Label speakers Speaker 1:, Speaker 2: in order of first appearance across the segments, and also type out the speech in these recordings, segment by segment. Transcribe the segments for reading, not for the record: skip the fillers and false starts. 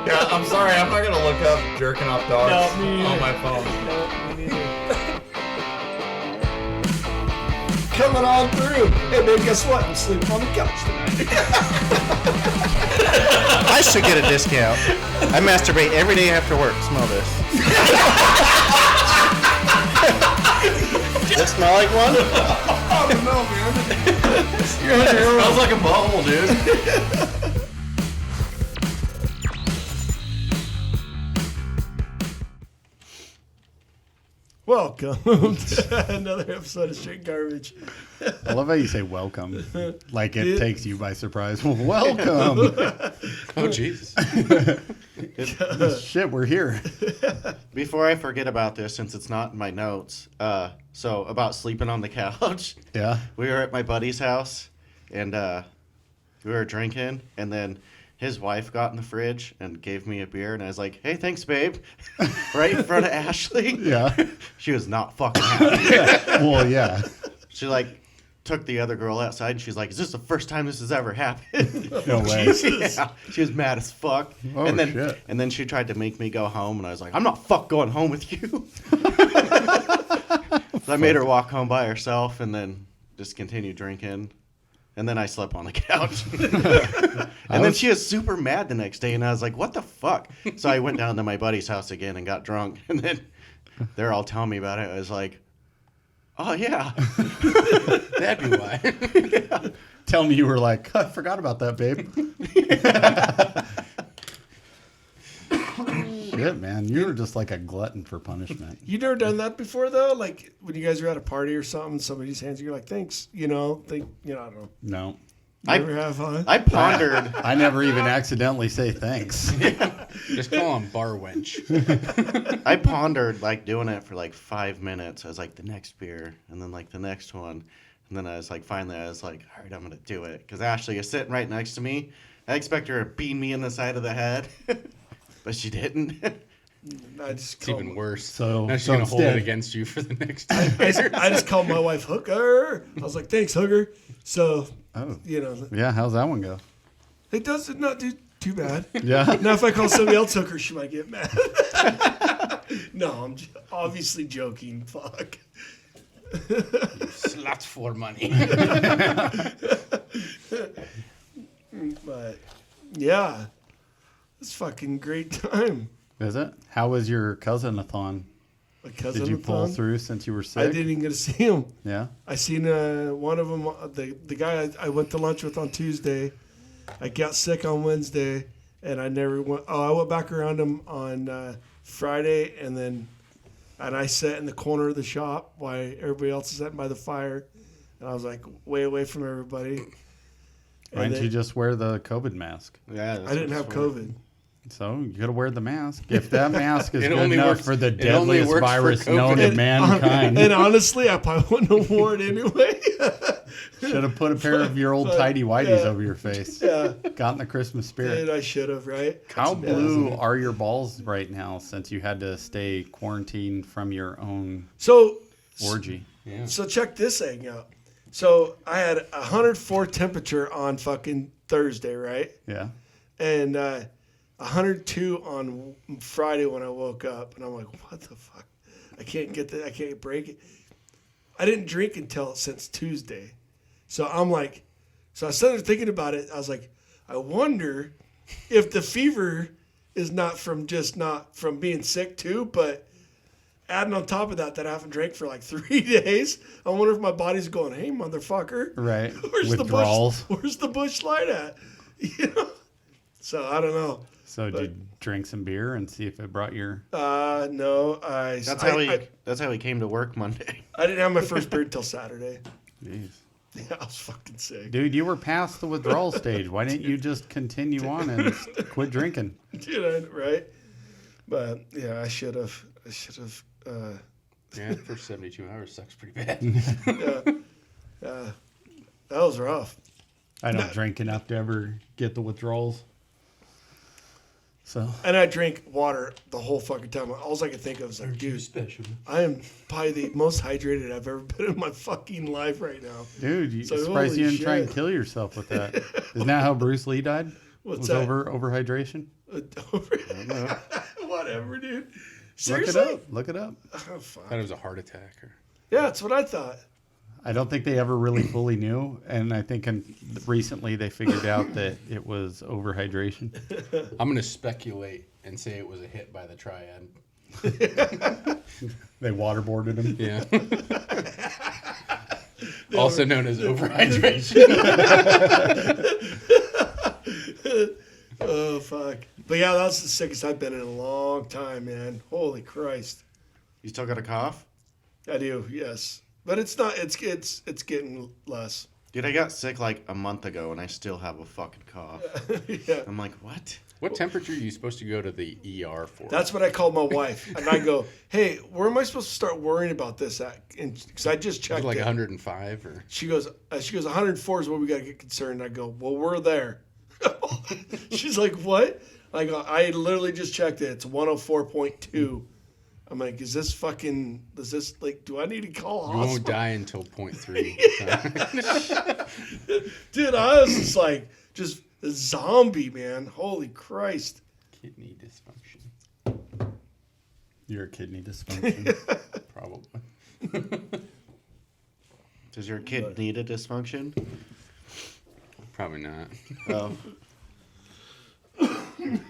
Speaker 1: Yeah, I'm sorry. I'm not going to look up jerking off dogs on my phone.
Speaker 2: No, me neither.
Speaker 3: Coming on through. Hey, man, guess what? I'm sleeping on the couch tonight.
Speaker 4: I should get a discount. I masturbate every day after work. Smell this. Does it smell like one?
Speaker 3: I don't know, man.
Speaker 1: It smells like a bubble, dude.
Speaker 2: Welcome to another episode of Straight Garbage.
Speaker 5: I love how you say welcome. Like it takes you by surprise. Welcome.
Speaker 4: Oh, Jesus.
Speaker 5: Shit, we're here.
Speaker 4: Before I forget about this, since it's not in my notes, so about sleeping on the couch.
Speaker 5: Yeah.
Speaker 4: We were at my buddy's house, and we were drinking, and then his wife got in the fridge and gave me a beer, and I was like, hey, thanks, babe. Right in front of Ashley.
Speaker 5: Yeah.
Speaker 4: She was not fucking happy.
Speaker 5: Well, yeah.
Speaker 4: She, took the other girl outside, and she's like, is this the first time this has ever happened?
Speaker 5: No way.
Speaker 4: Yeah. She was mad as fuck.
Speaker 5: Oh,
Speaker 4: and then,
Speaker 5: shit.
Speaker 4: And then she tried to make me go home, and I was like, I'm not going home with you. So I made her walk home by herself, and then just continue drinking. And then I slept on the couch. And then she was super mad the next day, and I was like, what the fuck? So I went down to my buddy's house again and got drunk. And then they're all telling me about it. I was like, oh, yeah.
Speaker 1: That'd be why.
Speaker 4: Yeah.
Speaker 5: Tell me you were like, I forgot about that, babe. Shit, man. You were just like a glutton for punishment.
Speaker 2: You never done that before, though? Like, when you guys are at a party or something, somebody's hands, you're like, thanks, I don't know.
Speaker 5: No.
Speaker 2: You ever have fun?
Speaker 4: I pondered.
Speaker 5: I never even accidentally say thanks.
Speaker 1: Just call him bar wench.
Speaker 4: I pondered doing it for 5 minutes. I was like, the next beer, and then the next one, and then I was finally I was like, all right, I'm gonna do it because Ashley is sitting right next to me. I expect her to beat me in the side of the head, but she didn't.
Speaker 1: It's even worse.
Speaker 5: So
Speaker 1: now she's gonna hold it
Speaker 5: instead-
Speaker 1: against you for the next.
Speaker 2: I just called my wife Hooker. I was like, thanks, Hooker. So,
Speaker 5: Oh.
Speaker 2: It
Speaker 5: Yeah, how's that one go?
Speaker 2: does not do too bad.
Speaker 5: Yeah.
Speaker 2: Now, if I call somebody else Hooker, she might get mad. No, I'm obviously joking. Fuck.
Speaker 1: Slut for money.
Speaker 2: But, yeah. It's fucking great time.
Speaker 5: Is it? How was your cousin-a-thon?
Speaker 2: My cousin
Speaker 5: Did you pull
Speaker 2: thon.
Speaker 5: through since you were
Speaker 2: I
Speaker 5: sick?
Speaker 2: didn't even get to see him.
Speaker 5: Yeah.
Speaker 2: I seen one of them, the guy I went to lunch with on Tuesday. I got sick on Wednesday, and I never went. Oh, I went back around him on Friday, and I sat in the corner of the shop while everybody else is sitting by the fire, and I was like way away from everybody.
Speaker 5: Why didn't you just wear the COVID mask?
Speaker 4: Yeah,
Speaker 2: I didn't have COVID.
Speaker 5: So you gotta wear the mask. If that mask is
Speaker 1: It
Speaker 5: good
Speaker 1: only
Speaker 5: enough
Speaker 1: works-
Speaker 5: for the
Speaker 1: it only
Speaker 5: deadliest
Speaker 1: works for
Speaker 5: virus
Speaker 1: COVID.
Speaker 5: known to mankind,
Speaker 2: And honestly, I probably wouldn't have worn it anyway.
Speaker 5: should have put a pair of your old tidy whities over your face.
Speaker 2: Yeah,
Speaker 5: Got in the Christmas spirit.
Speaker 2: and I should have, right?
Speaker 5: How blue are your balls right now since you had to stay quarantined from your own
Speaker 2: So
Speaker 5: orgy?
Speaker 1: Yeah.
Speaker 2: So check this thing out. So I had 104 temperature on fucking Thursday, right?
Speaker 5: Yeah.
Speaker 2: And 102 on Friday when I woke up. And I'm like, what the fuck? I can't get that. I can't break it. I didn't drink since Tuesday. So I'm like, so I started thinking about it. I was like, I wonder if the fever is not from being sick too, but adding on top of that I haven't drank for 3 days. I wonder if my body's going, hey, motherfucker.
Speaker 5: Right.
Speaker 2: Where's
Speaker 5: Withdrawals.
Speaker 2: the bush? Where's the bush light at? So I don't know.
Speaker 5: So did you drink some beer and see if it brought your...
Speaker 2: No.
Speaker 4: That's how he came to work Monday.
Speaker 2: I didn't have my first beer until Saturday.
Speaker 5: Jeez.
Speaker 2: Yeah, I was fucking sick.
Speaker 5: Dude, you were past the withdrawal stage. Why didn't you just continue on and quit drinking?
Speaker 2: Dude, right? But yeah, I should have.
Speaker 1: Yeah, for 72 hours sucks pretty bad.
Speaker 2: That was rough.
Speaker 5: I don't drink enough to ever get the withdrawals. So
Speaker 2: And I drank water the whole fucking time. All I could think of was like, dude,
Speaker 1: special.
Speaker 2: I am probably the most hydrated I've ever been in my fucking life right now.
Speaker 5: dude, you
Speaker 2: So,
Speaker 5: surprised you
Speaker 2: holy
Speaker 5: didn't try and
Speaker 2: shit.
Speaker 5: kill yourself with that. Isn't that how Bruce Lee died?
Speaker 2: What's
Speaker 5: was
Speaker 2: that?
Speaker 5: overhydration?
Speaker 2: Whatever, dude.
Speaker 5: Look
Speaker 2: Seriously?
Speaker 5: it up. Look it up.
Speaker 2: Oh,
Speaker 6: I
Speaker 2: fuck.
Speaker 6: thought it was a heart attack. Or...
Speaker 2: Yeah, that's what I thought.
Speaker 5: I don't think they ever really fully knew, and I think recently they figured out that it was overhydration.
Speaker 6: I'm going to speculate and say it was a hit by the triad.
Speaker 5: They waterboarded him.
Speaker 6: Yeah. Also known as overhydration.
Speaker 2: Oh, fuck. But yeah, that's the sickest I've been in a long time, man. Holy Christ.
Speaker 4: You still got a cough?
Speaker 2: I do, yes. But it's not, it's getting less.
Speaker 4: Dude, I got sick like a month ago and I still have a fucking cough.
Speaker 2: Yeah.
Speaker 4: I'm like, what?
Speaker 6: What temperature are you supposed to go to the ER for?
Speaker 2: That's what I called my wife. And I go, hey, where am I supposed to start worrying about this at? Because I just
Speaker 6: Is
Speaker 2: checked
Speaker 6: it like
Speaker 2: it.
Speaker 6: 105 or?
Speaker 2: She goes, 104 is where we got to get concerned. I go, well, we're there. She's like, what? I go, I literally just checked it. It's 104.2. I'm like, do I need to call
Speaker 6: You
Speaker 2: hospital?
Speaker 6: won't die until 0.3.
Speaker 2: Dude, I was just like, just a zombie, man. Holy Christ.
Speaker 6: Kidney dysfunction.
Speaker 5: Your kidney dysfunction.
Speaker 6: Probably.
Speaker 4: Does your kid need a dysfunction?
Speaker 6: Probably not.
Speaker 4: Oh.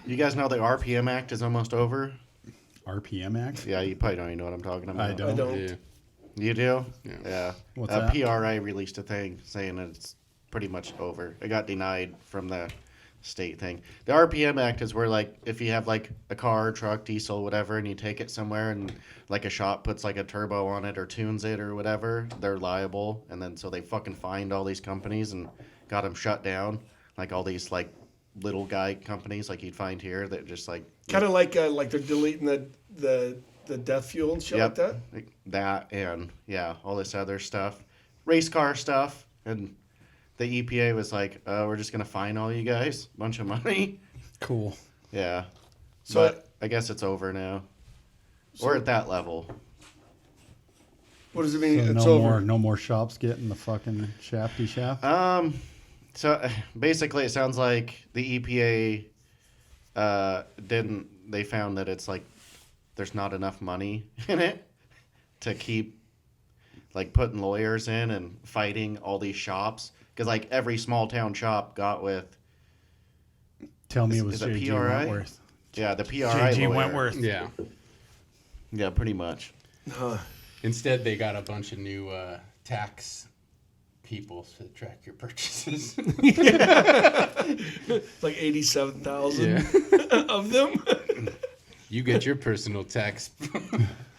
Speaker 4: You guys know the RPM Act is almost over?
Speaker 5: RPM Act?
Speaker 4: Yeah, you probably don't even know what I'm talking about.
Speaker 5: I don't.
Speaker 2: I don't.
Speaker 6: Yeah.
Speaker 4: You do?
Speaker 6: Yeah.
Speaker 5: What's that?
Speaker 4: PRI released a thing saying that it's pretty much over. It got denied from the state thing. The RPM Act is where, like, if you have, like, a car, truck, diesel, whatever, and you take it somewhere and, like, a shop puts, like, a turbo on it or tunes it or whatever, they're liable. And then so they fucking fined all these companies and got them shut down. Like, all these, like, little guy companies like you'd find here that just, like...
Speaker 2: Kind of like they're deleting the death fuel and shit like that.
Speaker 4: Like that and yeah, all this other stuff, race car stuff, and the EPA was like, "We're just gonna fine all you guys, bunch of money."
Speaker 5: Cool.
Speaker 4: Yeah,
Speaker 2: So-
Speaker 4: but I guess it's over now. We're at that level.
Speaker 2: What does it mean?
Speaker 5: So
Speaker 2: It's
Speaker 5: no
Speaker 2: over.
Speaker 5: no more shops getting the fucking shafty shaft.
Speaker 4: So basically, it sounds like the EPA they found that it's like there's not enough money in it to keep like putting lawyers in and fighting all these shops because like every small town shop got with
Speaker 5: Tell me it was
Speaker 4: is it
Speaker 5: J.G.
Speaker 4: PRI?
Speaker 5: Wentworth.
Speaker 4: yeah the PRI
Speaker 5: J.G.
Speaker 4: lawyer.
Speaker 5: Wentworth.
Speaker 6: Yeah.
Speaker 4: Yeah, pretty much.
Speaker 6: Instead, they got a bunch of new tax people to track your purchases.
Speaker 2: Like 87,000
Speaker 6: Yeah.
Speaker 2: of them.
Speaker 6: You get your personal tax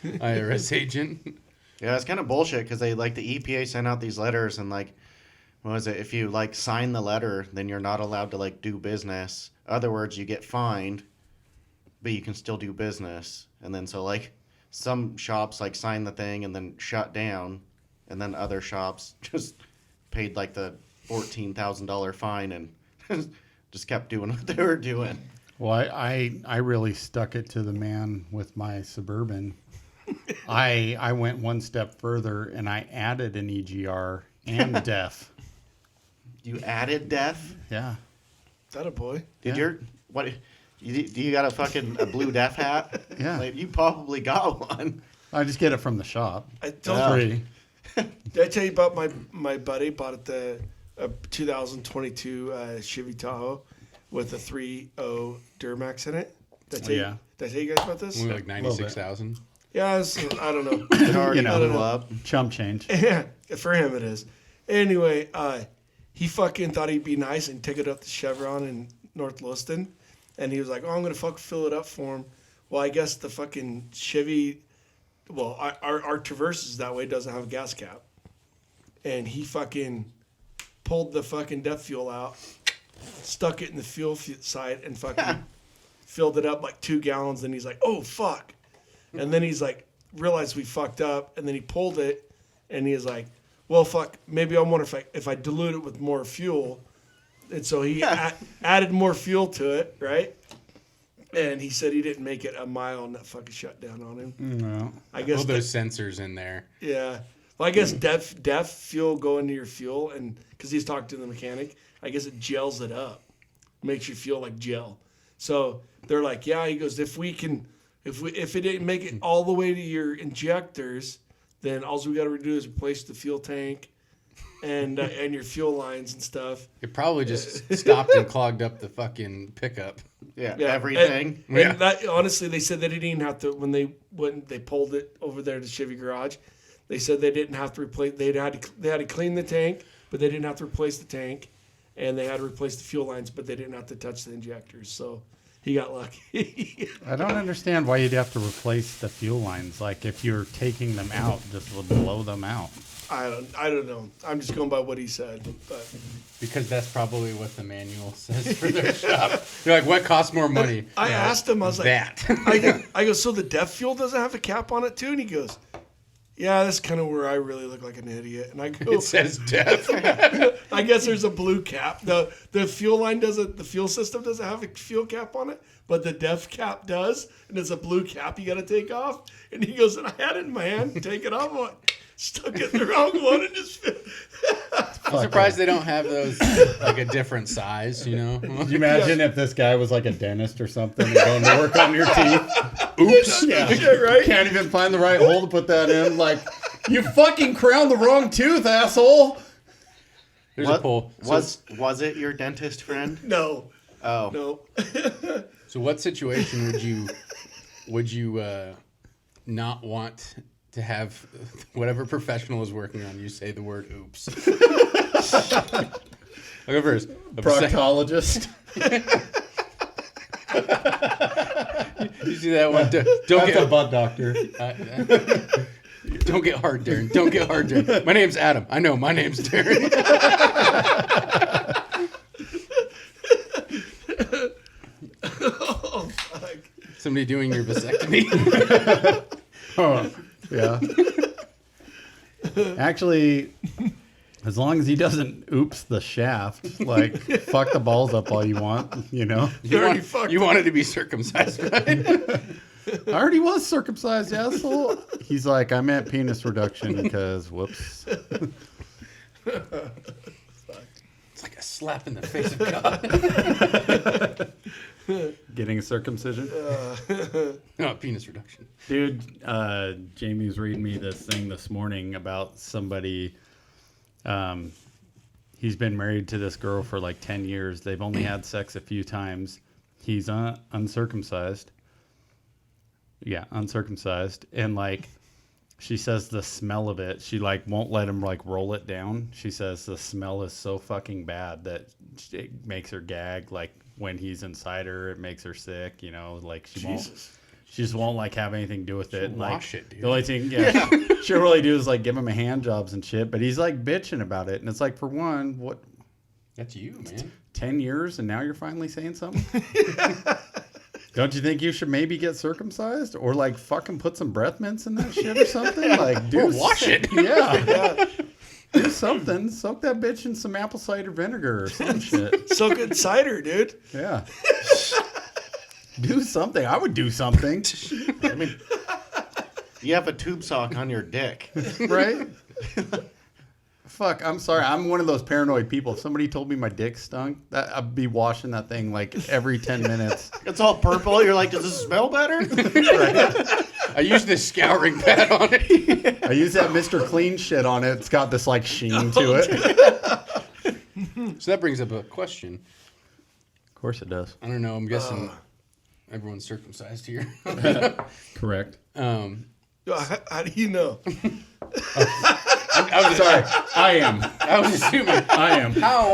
Speaker 6: IRS agent.
Speaker 4: Yeah, it's kind of bullshit because they like the EPA sent out these letters and like, what was it? If you like sign the letter, then you're not allowed to like do business. Other words, you get fined, but you can still do business. And then so like some shops like signed the thing and then shut down, and then other shops just paid like the $14,000 fine and just kept doing what they were doing.
Speaker 5: Well, I really stuck it to the man with my Suburban. I went one step further and I added an EGR and DEF.
Speaker 4: You added death?
Speaker 5: Yeah.
Speaker 2: That a boy.
Speaker 4: Did
Speaker 5: Yeah.
Speaker 4: your what? Do you got a blue deaf hat?
Speaker 5: Yeah.
Speaker 4: Like, you probably got one.
Speaker 5: I just get it from the shop.
Speaker 2: I told
Speaker 5: Free.
Speaker 2: Did I tell you about my buddy bought the 2022 Chevy Tahoe with a 3.0 Duramax in it? Did I tell
Speaker 5: Yeah.
Speaker 2: Did I tell you guys about this?
Speaker 6: Only like 96,000.
Speaker 2: Yeah, I don't know.
Speaker 4: It already
Speaker 5: You know.
Speaker 4: blew up.
Speaker 5: Chump change.
Speaker 2: Yeah, for him it is. Anyway, he fucking thought he'd be nice and take it up to Chevron in North Lewiston. And he was like, oh, I'm going to fill it up for him. Well, I guess the fucking Chevy, well, our Traverses that way doesn't have a gas cap. And he fucking pulled the fucking DEF fuel out, stuck it in the fuel side, and fucking filled it up like 2 gallons. And he's like, oh, fuck. And then he's like, realized we fucked up. And then he pulled it, and he was like, well, fuck, maybe I wonder if I dilute it with more fuel. And so he added more fuel to it, right? And he said he didn't make it a mile, and that fucking shut down on him.
Speaker 5: No.
Speaker 2: I guess
Speaker 6: All those sensors in there.
Speaker 2: yeah. Well, I guess DEF fuel go into your fuel, and because he's talking to the mechanic, I guess it gels it up, makes your fuel like gel. So they're like, yeah, he goes, if it didn't make it all the way to your injectors, then all we got to do is replace the fuel tank and your fuel lines and stuff.
Speaker 6: It probably just stopped and clogged up the fucking pickup.
Speaker 4: Yeah, everything.
Speaker 2: And that, honestly, they said they didn't even have to when they pulled it over there to Chevy Garage. They said they didn't have to replace. They had to clean the tank, but they didn't have to replace the tank, and they had to replace the fuel lines, but they didn't have to touch the injectors. So he got lucky.
Speaker 5: I don't understand why you'd have to replace the fuel lines. Like if you're taking them out, just blow them out.
Speaker 2: I don't know. I'm just going by what he said. But
Speaker 6: Because that's probably what the manual says for their shop. They're like, what costs more money?
Speaker 2: I asked him. I was like,
Speaker 6: that.
Speaker 2: I go, so the DEF fuel doesn't have a cap on it too? And he goes, yeah, that's kind of where I really look like an idiot. And I go,
Speaker 6: It says death.
Speaker 2: I guess there's a blue cap. The fuel line doesn't. The fuel system doesn't have a fuel cap on it, but the DEF cap does, and it's a blue cap you got to take off. And he goes, and I had it in my hand, take it off. I'm like, stuck it in the wrong one and just.
Speaker 6: I'm surprised they don't have those like a different size, you know?
Speaker 5: Could you imagine if this guy was like a dentist or something and going to work on your teeth? Oops. Yeah.
Speaker 2: Right?
Speaker 5: Can't even find the right hole to put that in. Like, you fucking crowned the wrong tooth, asshole.
Speaker 6: There's a pull.
Speaker 4: Was it your dentist friend?
Speaker 2: No.
Speaker 4: Oh.
Speaker 2: No.
Speaker 6: So what situation would you not want to have whatever professional is working on you say the word oops? I'll go first.
Speaker 5: Proctologist.
Speaker 6: You see that one?
Speaker 5: Don't get a butt doctor.
Speaker 6: Don't get hard, Darren. Don't get hard, Darren. My name's Adam. I know. My name's Darren.
Speaker 2: Oh, fuck.
Speaker 6: Somebody doing your vasectomy.
Speaker 5: Oh, yeah. Actually, as long as he doesn't oops the shaft, like, fuck the balls up all you want, you know?
Speaker 6: You wanted to be circumcised, right?
Speaker 5: I already was circumcised, asshole. He's like, I meant penis reduction because, whoops.
Speaker 6: It's like a slap in the face of God.
Speaker 5: Getting a circumcision?
Speaker 6: No, penis reduction.
Speaker 5: Dude, Jamie was reading me this thing this morning about somebody. He's been married to this girl for like 10 years. They've only had sex a few times. He's uncircumcised. Yeah, uncircumcised. And like, she says the smell of it, she like won't let him like roll it down. She says the smell is so fucking bad that it makes her gag. Like when he's inside her, it makes her sick, you know, like she just won't like have anything to do with it.
Speaker 6: Wash
Speaker 5: like,
Speaker 6: it, dude.
Speaker 5: The only thing, she'll really do is like give him a hand jobs and shit. But he's like bitching about it, and it's like, for one, what?
Speaker 6: That's you, man.
Speaker 5: 10 years, and now you're finally saying something. Don't you think you should maybe get circumcised or like fucking put some breath mints in that shit or something? Like, do
Speaker 6: Or wash it.
Speaker 5: Yeah. Do something. Soak that bitch in some apple cider vinegar or some shit.
Speaker 2: Soak it in cider, dude.
Speaker 5: Yeah. Do something. I would do something.
Speaker 4: I mean, you have a tube sock on your dick.
Speaker 5: Right? Fuck, I'm sorry. I'm one of those paranoid people. If somebody told me my dick stunk, I'd be washing that thing like every 10 minutes.
Speaker 4: It's all purple. You're like, does this smell better?
Speaker 5: Right?
Speaker 6: I used this scouring pad on it.
Speaker 5: I use that Mr. Clean shit on it. It's got this like sheen to it.
Speaker 6: So that brings up a question.
Speaker 5: Of course it does.
Speaker 6: I don't know. I'm guessing everyone's circumcised here.
Speaker 5: Correct.
Speaker 2: How do you know?
Speaker 6: I was
Speaker 5: Sorry, I am.
Speaker 6: I was assuming.
Speaker 5: I am.
Speaker 6: How?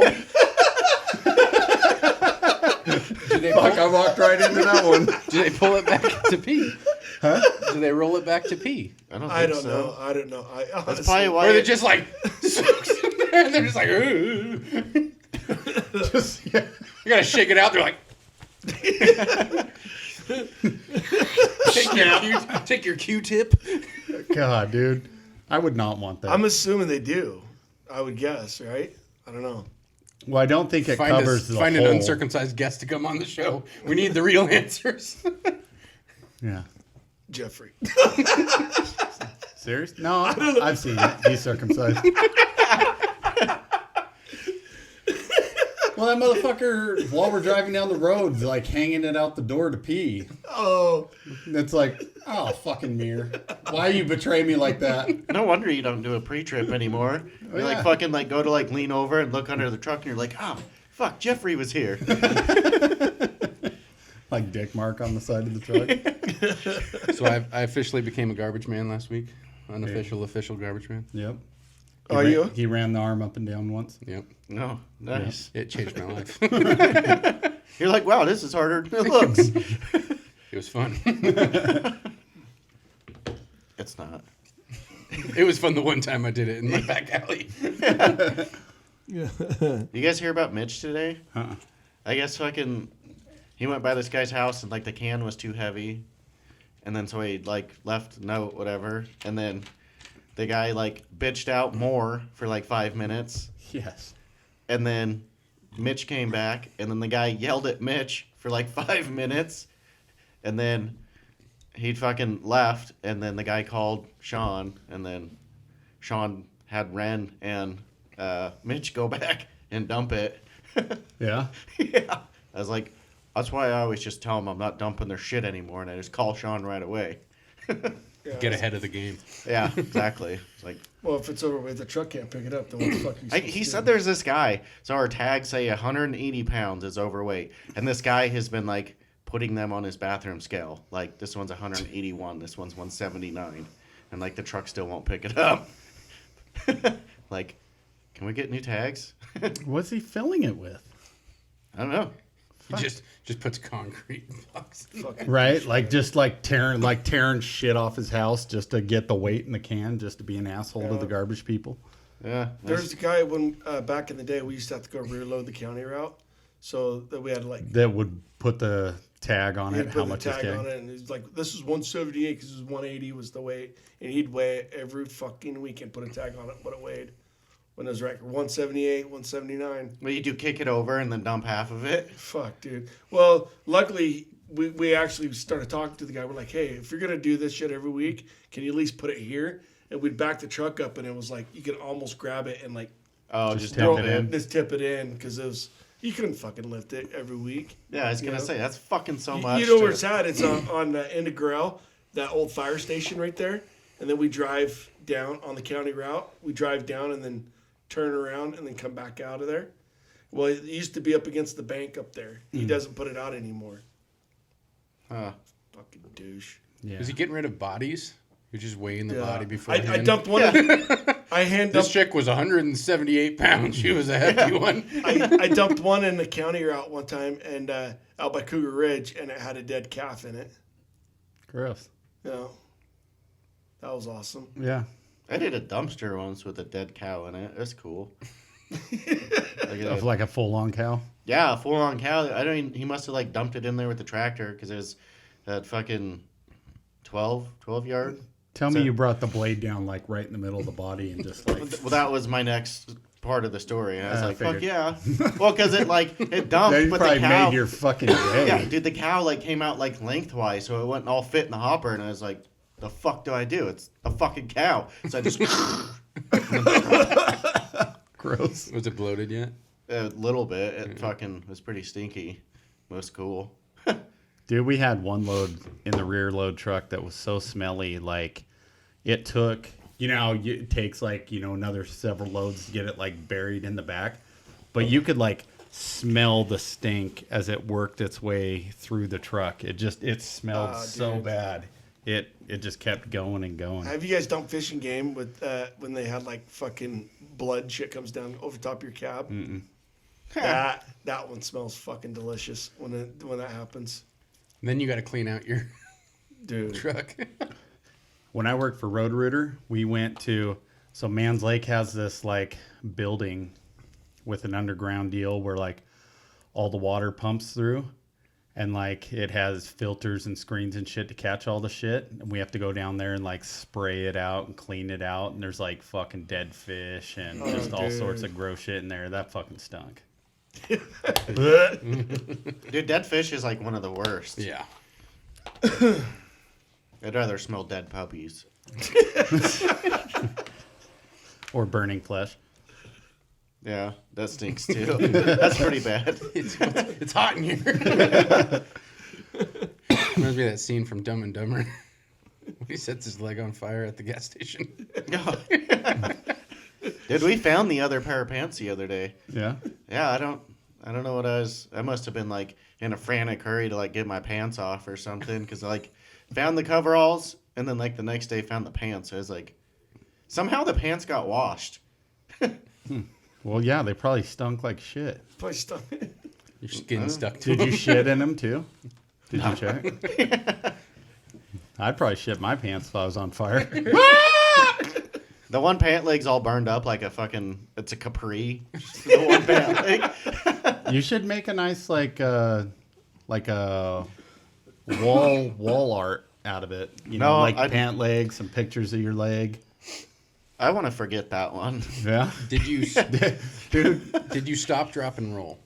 Speaker 6: Do they
Speaker 5: Fuck, I walked right into that one.
Speaker 6: Do they pull it back to pee? Huh? Do they roll it back to pee?
Speaker 2: I don't know. I don't know.
Speaker 4: That's probably why.
Speaker 6: Or they're just like, and they're just like,
Speaker 5: Just, yeah.
Speaker 6: you gotta shake it out. They're like, take your Q-tip.
Speaker 5: God, dude. I would not want that.
Speaker 2: I'm assuming they do. I would guess, right? I don't know.
Speaker 5: Well, I don't think it covers the
Speaker 6: Find
Speaker 5: whole.
Speaker 6: an uncircumcised guest to come on the show. We need the real answers.
Speaker 5: Yeah.
Speaker 2: Jeffrey.
Speaker 5: Serious? No, I've seen it. He's circumcised. Well, that motherfucker, while we're driving down the road, like hanging it out the door to pee.
Speaker 2: Oh,
Speaker 5: It's like, oh, fucking mirror. Why you betray me like that?
Speaker 4: No wonder you don't do a pre-trip anymore. You
Speaker 5: yeah.
Speaker 4: like fucking like go to like lean over and look under the truck and you're like, oh, fuck, Jeffrey was here.
Speaker 5: Like dick mark on the side of the truck.
Speaker 6: So I officially became a garbage man last week. Unofficial, official garbage man.
Speaker 5: Yep.
Speaker 2: Are you?
Speaker 5: He ran the arm up and down once.
Speaker 6: Yep.
Speaker 4: No, nice.
Speaker 6: It changed my life.
Speaker 4: You're like, wow, this is harder than it looks.
Speaker 6: It was fun.
Speaker 4: It's not.
Speaker 6: It was fun the one time I did it in my back alley.
Speaker 4: You guys hear about Mitch today?
Speaker 5: Uh-uh.
Speaker 4: I guess he went by this guy's house and like the can was too heavy. And then so he like left a note, whatever. And then the guy like bitched out more for like 5 minutes.
Speaker 5: Yes.
Speaker 4: And then Mitch came back and then the guy yelled at Mitch for like 5 minutes. And then he fucking left and then the guy called Sean and then Sean had Ren and Mitch go back and dump it.
Speaker 5: Yeah.
Speaker 4: Yeah. I was like, that's why I always just tell them I'm not dumping their shit anymore, and I just call Sean right away.
Speaker 6: Get ahead of the game.
Speaker 4: Yeah, exactly. It's like,
Speaker 2: Well, if it's overweight, the truck can't pick it up. Then what the fuck are you supposed
Speaker 4: he
Speaker 2: to
Speaker 4: said
Speaker 2: do?
Speaker 4: there's this guy. So our tags say 180 pounds is overweight, and this guy has been like putting them on his bathroom scale. Like this one's 181, this one's 179, and like the truck still won't pick it up. Like, can we get new tags?
Speaker 5: What's he filling it with?
Speaker 4: I don't know.
Speaker 6: He just puts concrete blocks.
Speaker 5: Right? Like just like tearing shit off his house just to get the weight in the can, just to be an asshole to the garbage people.
Speaker 4: Yeah.
Speaker 2: There's a guy when back in the day we used to have to go rear load the county route, so that we had to like
Speaker 5: That would put the tag on it,
Speaker 2: put
Speaker 5: how
Speaker 2: the
Speaker 5: much is
Speaker 2: tag on it, and he's like, "This is 178 because it was 180 was the weight," and he'd weigh it every fucking week and put a tag on it what it weighed. When it was record 178, 179.
Speaker 4: Well, you do kick it over and then dump half of it.
Speaker 2: Fuck, dude. Well, luckily we actually started talking to the guy. We're like, "Hey, if you're gonna do this shit every week, can you at least put it here?" And we'd back the truck up, and it was like you could almost grab it and like
Speaker 4: Oh, just
Speaker 5: tip
Speaker 4: dump
Speaker 5: it
Speaker 4: it
Speaker 5: in.
Speaker 4: in.
Speaker 2: just tip it in because it was you couldn't fucking lift it every week.
Speaker 4: Yeah, I was gonna say that's fucking so much.
Speaker 2: You know
Speaker 4: to-
Speaker 2: where it's at? It's on the end of Grail, that old fire station right there. And then we drive down on the county route. We drive down and then turn around and then come back out of there. Well, it used to be up against the bank up there. He doesn't put it out anymore.
Speaker 4: Huh.
Speaker 2: Fucking douche.
Speaker 5: Yeah.
Speaker 6: Is he getting rid of bodies? You're just weighing the body before.
Speaker 2: I dumped one. I hand
Speaker 6: This
Speaker 2: dumped.
Speaker 6: chick was 178 pounds. She was a hefty one.
Speaker 2: I dumped one in the county route one time and out by Cougar Ridge, and it had a dead calf in it.
Speaker 5: Gross.
Speaker 2: You know, that was awesome.
Speaker 5: Yeah.
Speaker 4: I did a dumpster once with a dead cow in it. That's cool.
Speaker 5: Of like a full-on cow.
Speaker 4: Yeah, a full-on cow. I don't even, he must have like dumped it in there with the tractor because it was that fucking 12 yard.
Speaker 5: Tell me you brought the blade down like right in the middle of the body and just like
Speaker 4: Well, that was my next part of the story. I was
Speaker 5: I
Speaker 4: like, fuck
Speaker 5: figured.
Speaker 4: yeah. Well, because it like it dumped,
Speaker 5: that
Speaker 4: but
Speaker 5: probably
Speaker 4: the cow.
Speaker 5: made your fucking day.
Speaker 4: Yeah, dude, the cow like came out like lengthwise, so it wouldn't all fit in the hopper, and I was like, the fuck do I do? It's a fucking cow. So I just
Speaker 5: Gross.
Speaker 6: Was it bloated yet?
Speaker 4: a little bit. It fucking was pretty stinky. It was cool.
Speaker 5: Dude, we had one load in the rear load truck that was so smelly, like it took, it takes like, another several loads to get it like buried in the back. But you could like smell the stink as it worked its way through the truck. It smelled so
Speaker 2: dude.
Speaker 5: bad. It just kept going and going.
Speaker 2: Have you guys done fishing game with when they had like fucking blood shit comes down over top of your cab?
Speaker 5: Mm-mm.
Speaker 2: That one smells fucking delicious when that happens,
Speaker 6: And then you got to clean out your
Speaker 2: dude.
Speaker 6: truck.
Speaker 5: When I worked for Road-Rooter, we went to, so Mans Lake has this like building with an underground deal where like all the water pumps through and like it has filters and screens and shit to catch all the shit. And we have to go down there and like spray it out and clean it out. And there's like fucking dead fish and just all sorts of gross shit in there. That fucking stunk.
Speaker 4: Dude, dead fish is like one of the worst.
Speaker 6: Yeah.
Speaker 4: I'd rather smell dead puppies.
Speaker 5: Or burning flesh.
Speaker 4: Yeah, that stinks too. That's pretty bad.
Speaker 6: It's hot in here. Reminds me of that scene from Dumb and Dumber. He sets his leg on fire at the gas station.
Speaker 4: Dude, we found the other pair of pants the other day.
Speaker 5: Yeah.
Speaker 4: Yeah, I don't know what I must have been like in a frantic hurry to like get my pants off or something, because like found the coveralls and then like the next day found the pants. I was like, somehow the pants got washed.
Speaker 5: Well, yeah, they probably stunk like shit.
Speaker 2: Probably stuff.
Speaker 6: Your skin stuck to
Speaker 5: Did you shit in them too? Did you check? I'd probably shit my pants if I was on fire.
Speaker 4: The one pant leg's all burned up like it's a capri. The one pant leg.
Speaker 5: You should make a nice like a wall art out of it. You know, like pant leg, some pictures of your leg.
Speaker 4: I want to forget that one.
Speaker 5: Yeah.
Speaker 6: Did you, dude? Did you stop, drop, and roll?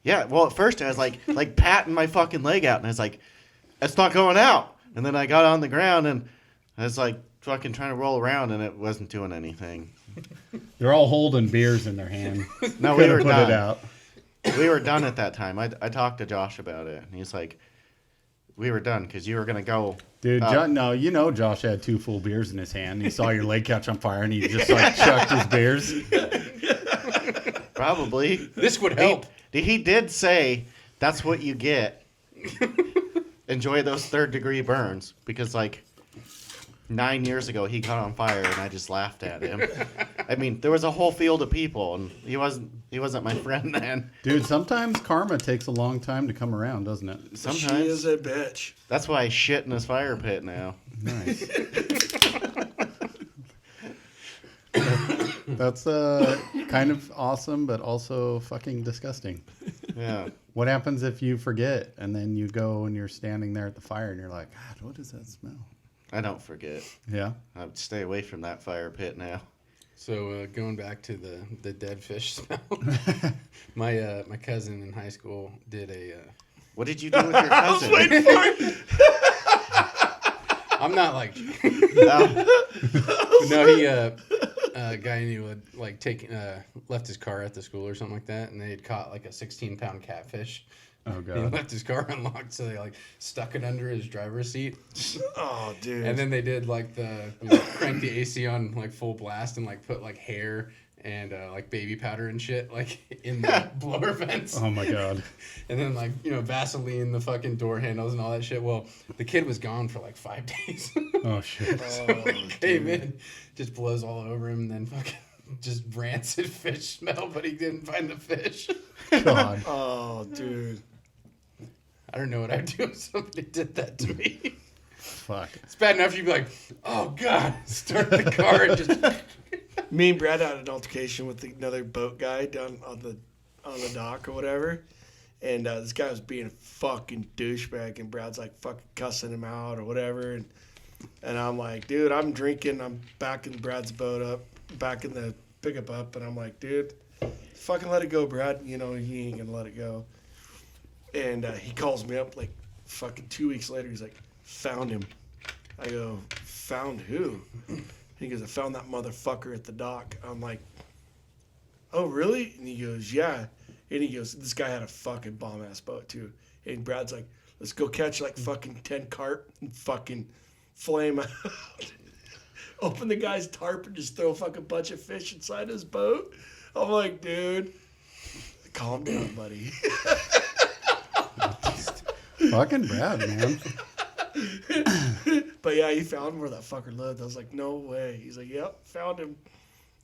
Speaker 4: Yeah. Well, at first I was like patting my fucking leg out, and I was like, it's not going out. And then I got on the ground and I was like fucking trying to roll around, and it wasn't doing anything.
Speaker 5: They're all holding beers in their hand.
Speaker 4: No, we were
Speaker 5: put
Speaker 4: done.
Speaker 5: it out.
Speaker 4: We were done at that time. I talked to Josh about it, and he's like, we were done because you were gonna go.
Speaker 5: Dude, no, you know Josh had 2 full beers in his hand. He saw your leg catch on fire, and he just like chucked his beers.
Speaker 4: Probably.
Speaker 6: This would help.
Speaker 4: He did say that's what you get. Enjoy those 3rd-degree burns, because like 9 years ago he caught on fire and I just laughed at him. I mean, there was a whole field of people and he wasn't my friend then.
Speaker 5: Dude, sometimes karma takes a long time to come around, doesn't it?
Speaker 4: Sometimes.
Speaker 2: She is a bitch.
Speaker 4: That's why I shit in his fire pit now.
Speaker 5: Nice. That's kind of awesome, but also fucking disgusting.
Speaker 4: Yeah.
Speaker 5: What happens if you forget and then you go and you're standing there at the fire and you're like, God, what does that smell?
Speaker 4: I don't forget.
Speaker 5: Yeah.
Speaker 4: I would stay away from that fire pit now.
Speaker 6: So going back to the dead fish smell, my cousin in high school did a.
Speaker 4: What did you do with your cousin?
Speaker 6: I'm not like.
Speaker 4: Oh.
Speaker 6: No, he a guy I knew had like left his car at the school or something like that, and they had caught like a 16-pound catfish.
Speaker 5: Oh
Speaker 6: He
Speaker 5: God.
Speaker 6: left his car unlocked, so they like stuck it under his driver's seat.
Speaker 2: Oh, dude.
Speaker 6: And then they did like crank the AC on like full blast and like put like hair and like baby powder and shit like in the blower vents.
Speaker 5: Oh my God.
Speaker 6: And then like, Vaseline the fucking door handles and all that shit. Well, the kid was gone for like 5 days.
Speaker 5: Oh shit.
Speaker 6: So when he came in, just blows all over him and then fucking just rancid fish smell, but he didn't find the fish.
Speaker 5: God.
Speaker 2: Oh, dude.
Speaker 6: I don't know what I'd do if somebody did that to me.
Speaker 5: Fuck.
Speaker 6: It's bad enough you'd be like, oh God, start the car and just.
Speaker 2: Me and Brad had an altercation with another boat guy down on the dock or whatever, and this guy was being a fucking douchebag, and Brad's like fucking cussing him out or whatever, and I'm like, dude, I'm drinking, I'm backing Brad's boat up, backing the pickup up, and I'm like, dude, fucking let it go, Brad. He ain't gonna let it go. And he calls me up like fucking 2 weeks later. He's like, found him. I go, found who? He goes, I found that motherfucker at the dock. I'm like, oh, really? And he goes, yeah. And he goes, this guy had a fucking bomb-ass boat, too. And Brad's like, let's go catch like fucking 10 carp and fucking flame out. Open the guy's tarp and just throw a fucking bunch of fish inside his boat. I'm like, dude, calm down, buddy.
Speaker 5: Fucking Brad, man.
Speaker 2: But yeah, he found where that fucker lived. I was like, no way. He's like, yep, found him.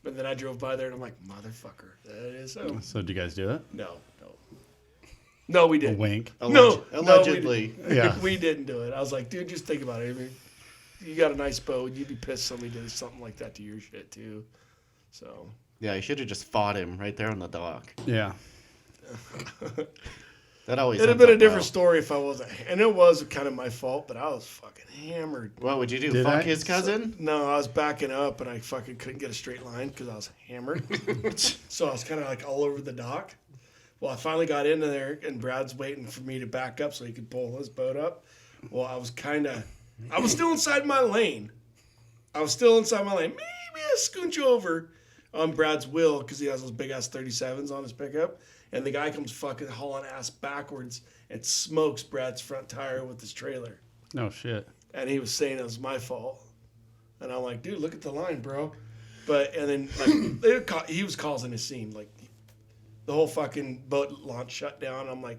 Speaker 2: And then I drove by there and I'm like, motherfucker, that is him.
Speaker 5: So did you guys do it?
Speaker 2: No, we
Speaker 5: A
Speaker 2: didn't.
Speaker 5: wink.
Speaker 4: Allegedly.
Speaker 5: Yeah.
Speaker 2: We didn't do it. I was like, dude, just think about it. I mean, you got a nice boat. You'd be pissed somebody did something like that to your shit too. So.
Speaker 4: Yeah, you should have just fought him right there on the dock.
Speaker 5: Yeah.
Speaker 4: That always
Speaker 2: It'd have
Speaker 4: ends
Speaker 2: been a
Speaker 4: up
Speaker 2: different
Speaker 4: well.
Speaker 2: story if I wasn't. And it was kind of my fault, but I was fucking hammered.
Speaker 4: What would you do?
Speaker 5: Did
Speaker 4: Fuck
Speaker 5: I?
Speaker 4: his cousin?
Speaker 2: No, I was backing up and I fucking couldn't get a straight line because I was hammered. So I was kind of like all over the dock. Well, I finally got into there and Brad's waiting for me to back up so he could pull his boat up. Well, I was still inside my lane. Maybe I scooch over. on Brad's wheel because he has those big ass 37s on his pickup, and the guy comes fucking hauling ass backwards and smokes Brad's front tire with his trailer.
Speaker 5: No shit.
Speaker 2: And he was saying it was my fault, and I'm like, dude, look at the line, bro. But and then like he was causing a scene, like the whole fucking boat launch shut down. I'm like,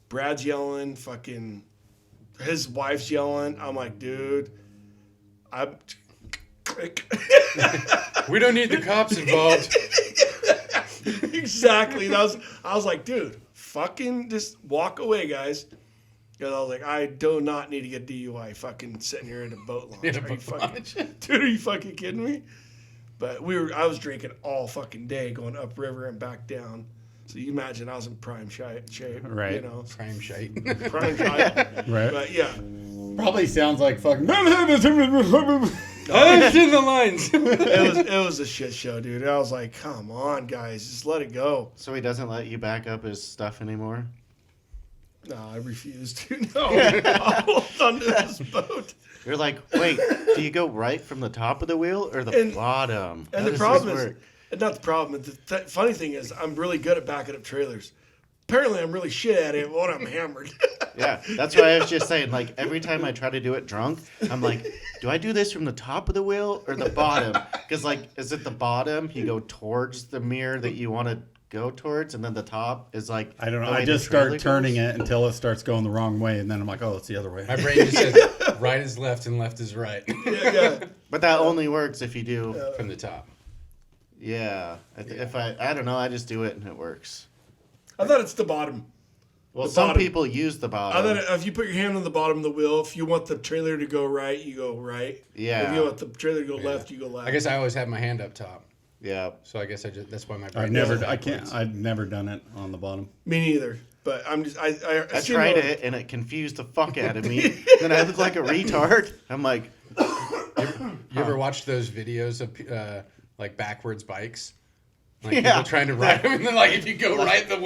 Speaker 2: Brad's yelling, fucking his wife's yelling. I'm like, dude, I'm.
Speaker 6: We don't need the cops involved.
Speaker 2: Exactly. I was like, dude, fucking just walk away, guys. Because I was like, I do not need to get DUI fucking sitting here in a boat launch. Dude, are you fucking kidding me? But I was drinking all fucking day going upriver and back down. So you imagine I was in prime shape,
Speaker 5: Right.
Speaker 2: You know,
Speaker 6: Prime shite.
Speaker 2: prime shape.
Speaker 5: Right.
Speaker 2: But yeah,
Speaker 5: Probably sounds like fucking.
Speaker 6: It's in the lines.
Speaker 2: it was a shit show, dude. I was like, come on, guys, just let it go.
Speaker 4: So he doesn't let you back up his stuff anymore?
Speaker 2: No, I refuse to. No, I'll hold on to this boat.
Speaker 4: You're like, wait, do you go right from the top of the wheel or the
Speaker 2: And-
Speaker 4: bottom?
Speaker 2: And
Speaker 4: How
Speaker 2: the
Speaker 4: does
Speaker 2: problem
Speaker 4: this
Speaker 2: is,
Speaker 4: work?
Speaker 2: and not the problem. The funny thing is, I'm really good at backing up trailers. Apparently, I'm really shit at it when I'm hammered.
Speaker 4: Yeah, that's what I was just saying. Like, every time I try to do it drunk, I'm like, do I do this from the top of the wheel or the bottom? Because, like, is it the bottom? You go towards the mirror that you want to go towards, and then the top is like...
Speaker 5: I don't know.
Speaker 4: the way
Speaker 5: I
Speaker 4: the
Speaker 5: just
Speaker 4: trailer
Speaker 5: start turning
Speaker 4: goes?
Speaker 5: it until it starts going the wrong way, and then I'm like, oh, it's the other way.
Speaker 6: My brain just says right is left and left is right
Speaker 2: yeah.
Speaker 4: But that only works if you do...
Speaker 6: from the top.
Speaker 4: Yeah. If I don't know, I just do it and it works.
Speaker 2: I thought it's the bottom.
Speaker 4: Well,
Speaker 2: The
Speaker 4: some
Speaker 2: bottom.
Speaker 4: people use the
Speaker 2: I
Speaker 4: bottom.
Speaker 2: thought if you put your hand on the bottom of the wheel, if you want the trailer to go right, you go right.
Speaker 4: Yeah.
Speaker 2: If you want the trailer to go left, you go left.
Speaker 6: I guess I always have my hand up top.
Speaker 4: Yeah.
Speaker 6: So I guess that's why my
Speaker 5: I
Speaker 6: brain
Speaker 5: never.
Speaker 6: goes
Speaker 5: I
Speaker 6: backwards.
Speaker 5: can't. I've never done it on the bottom.
Speaker 2: Me neither. But I'm just
Speaker 4: I
Speaker 2: seen
Speaker 4: tried
Speaker 2: one-
Speaker 4: it and it confused the fuck out of me. Then I look like a retard. I'm like,
Speaker 6: You ever watched those videos of like backwards bikes? Like
Speaker 4: Yeah.
Speaker 6: people trying to ride them, and then like if you go right, the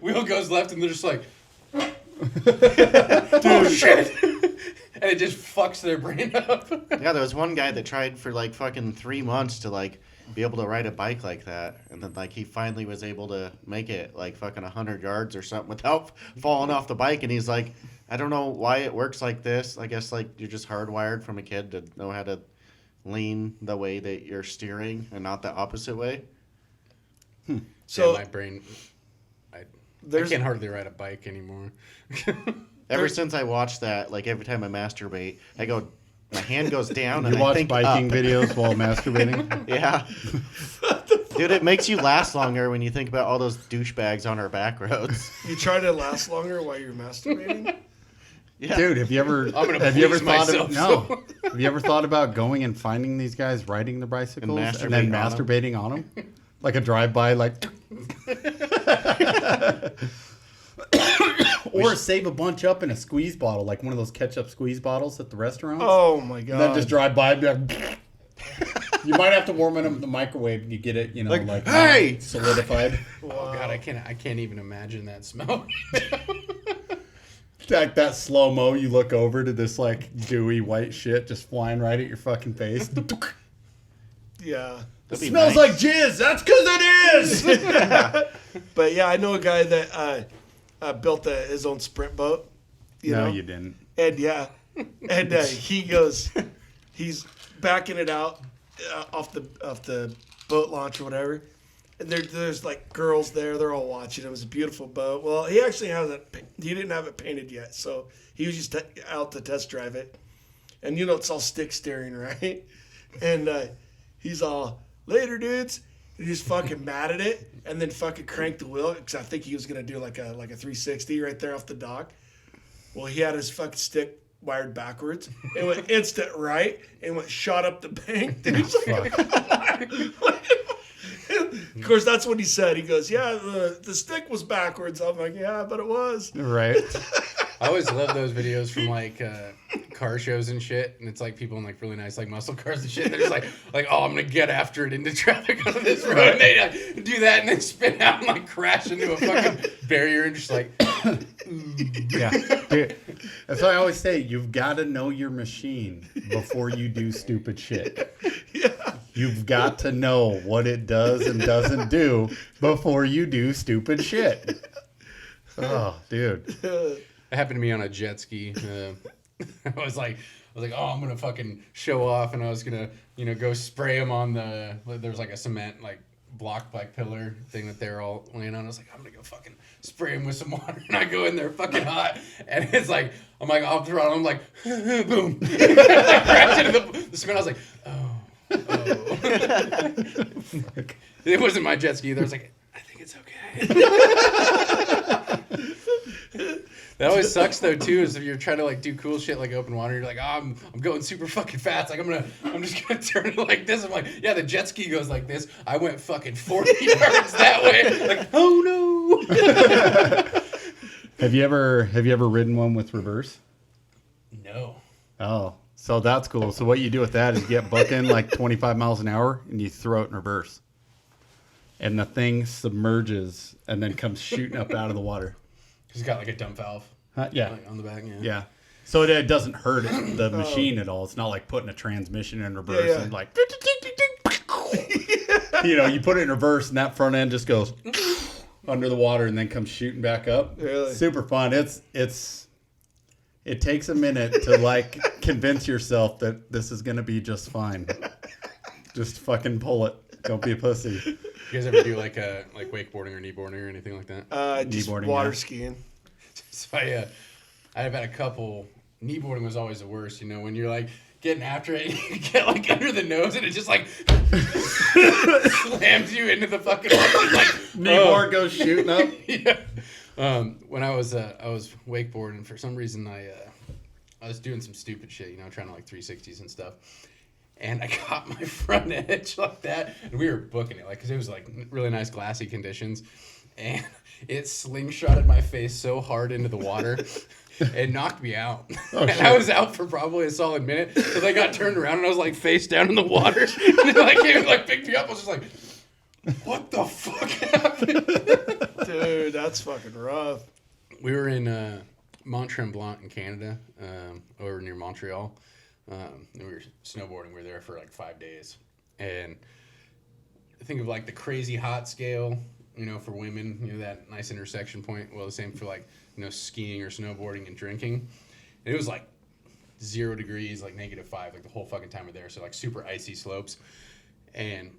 Speaker 6: wheel goes left, and they're just like, oh shit, and it just fucks their brain up.
Speaker 4: yeah, there was one guy that tried for like fucking 3 months to like be able to ride a bike like that. And then like he finally was able to make it like fucking 100 yards or something without falling off the bike. And he's like, I don't know why it works like this. I guess like you're just hardwired from a kid to know how to lean the way that you're steering and not the opposite way.
Speaker 2: So
Speaker 6: yeah, my brain, I
Speaker 2: there's
Speaker 6: can't hardly ride a bike anymore.
Speaker 4: Ever since I watched that, like every time I masturbate, I go, my hand goes down
Speaker 5: You
Speaker 4: and I
Speaker 5: watch
Speaker 4: think
Speaker 5: biking
Speaker 4: up.
Speaker 5: videos while masturbating?
Speaker 4: Yeah. Dude, it makes you last longer when you think about all those douchebags on our back roads.
Speaker 2: you try to last longer while you're masturbating.
Speaker 4: Yeah.
Speaker 5: Dude, have you ever?
Speaker 6: gonna
Speaker 5: Have you ever
Speaker 6: please
Speaker 5: thought
Speaker 6: myself,
Speaker 5: of no? Have you ever thought about going and finding these guys riding their bicycles and then
Speaker 4: masturbating
Speaker 5: masturbating on them, like a drive-by, like? Or save a bunch up in a squeeze bottle, like one of those ketchup squeeze bottles at the restaurants.
Speaker 2: Oh my god!
Speaker 5: And then just drive by and be like, you might have to warm it up in the microwave and you get it, you know, like
Speaker 4: hey!
Speaker 5: solidified.
Speaker 6: Oh god, I can't even imagine that smell.
Speaker 5: Like that slow mo, you look over to this like dewy white shit just flying right at your fucking face.
Speaker 2: yeah.
Speaker 4: That'd be
Speaker 5: Smells
Speaker 4: nice.
Speaker 5: like jizz. That's because it is.
Speaker 2: But yeah, I know a guy that built his own sprint boat.
Speaker 5: No,
Speaker 2: know?
Speaker 5: you didn't.
Speaker 2: And yeah, and he goes, he's backing it out off the boat launch or whatever. And there's like girls there. They're all watching. It was a beautiful boat. Well, he actually he didn't have it painted yet, so he was just out to test drive it. And you know it's all stick steering, right? And he's all, later, dudes. And he's fucking mad at it, and then fucking cranked the wheel because I think he was gonna do like a 360 right there off the dock. Well, he had his fucking stick wired backwards. It went instant right and went shot up the bank. Dude, he's like, of course, that's what he said. He goes, "Yeah, the stick was backwards." I'm like, "Yeah, but it was."
Speaker 5: Right.
Speaker 6: I always love those videos from like car shows and shit, and it's like people in like really nice like muscle cars and shit. They're just like, oh, I'm gonna get after it into traffic on this road, and they do that and then spin out and like crash into a fucking barrier and just like,
Speaker 5: Yeah. Dude, that's why I always say you've got to know your machine before you do stupid shit.
Speaker 2: Yeah.
Speaker 5: You've got to know what it does and doesn't do before you do stupid shit. Oh, dude.
Speaker 6: It happened to me on a jet ski. I was like, oh, I'm gonna fucking show off, and I was gonna, go spray them on there was like a cement like block like pillar thing that they're all laying on. I was like, I'm gonna go fucking spray them with some water, and I go in there fucking hot, and it's like, I'm like off the throttle, I'm like, boom, I crashed into the cement. I was like, oh. It wasn't my jet ski either. I was like, I think it's okay. That always sucks though too, is if you're trying to like do cool shit like open water, you're like, oh, I'm going super fucking fast. Like I'm just gonna turn it like this. I'm like, yeah, the jet ski goes like this. I went fucking 40 yards that way. Like, oh no.
Speaker 5: Have you ever ridden one with reverse?
Speaker 6: No.
Speaker 5: Oh, so that's cool. So what you do with that is you get booked in like 25 miles an hour and you throw it in reverse. And the thing submerges and then comes shooting up out of the water.
Speaker 6: He's got like a dump valve.
Speaker 5: Yeah.
Speaker 6: Like, on the back, yeah.
Speaker 5: Yeah. So it doesn't hurt the machine at all. It's not like putting a transmission in reverse and like, you put it in reverse and that front end just goes under the water and then comes shooting back up.
Speaker 2: Really?
Speaker 5: Super fun. It takes a minute to like convince yourself that this is going to be just fine. Just fucking pull it. Don't be a pussy.
Speaker 6: You guys ever do like wakeboarding or kneeboarding or anything like that?
Speaker 2: Just
Speaker 5: Kneeboarding,
Speaker 2: water
Speaker 5: yeah.
Speaker 2: skiing.
Speaker 6: So I've had a couple. Kneeboarding was always the worst, when you're like getting after it, and you get like under the nose and it just like slams you into the fucking like
Speaker 5: Kneeboard goes shooting up.
Speaker 6: Yeah. When I was wakeboarding, for some reason I was doing some stupid shit, trying to like 360s and stuff. And I got my front edge like that, and we were booking it, because it was like really nice glassy conditions, and it slingshotted my face so hard into the water, it knocked me out. And shit. I was out for probably a solid minute, so I got turned around and I was like face down in the water, and it like came and like picked me up. I was just like, what the fuck happened?
Speaker 2: Dude, that's fucking rough.
Speaker 6: We were in Mont Tremblant in Canada, over near Montreal. And we were snowboarding. We were there for like 5 days, and think of like the crazy hot scale, for women, that nice intersection point. Well, the same for like, skiing or snowboarding and drinking. And it was like 0 degrees, like -5, like the whole fucking time we're there. So like super icy slopes, and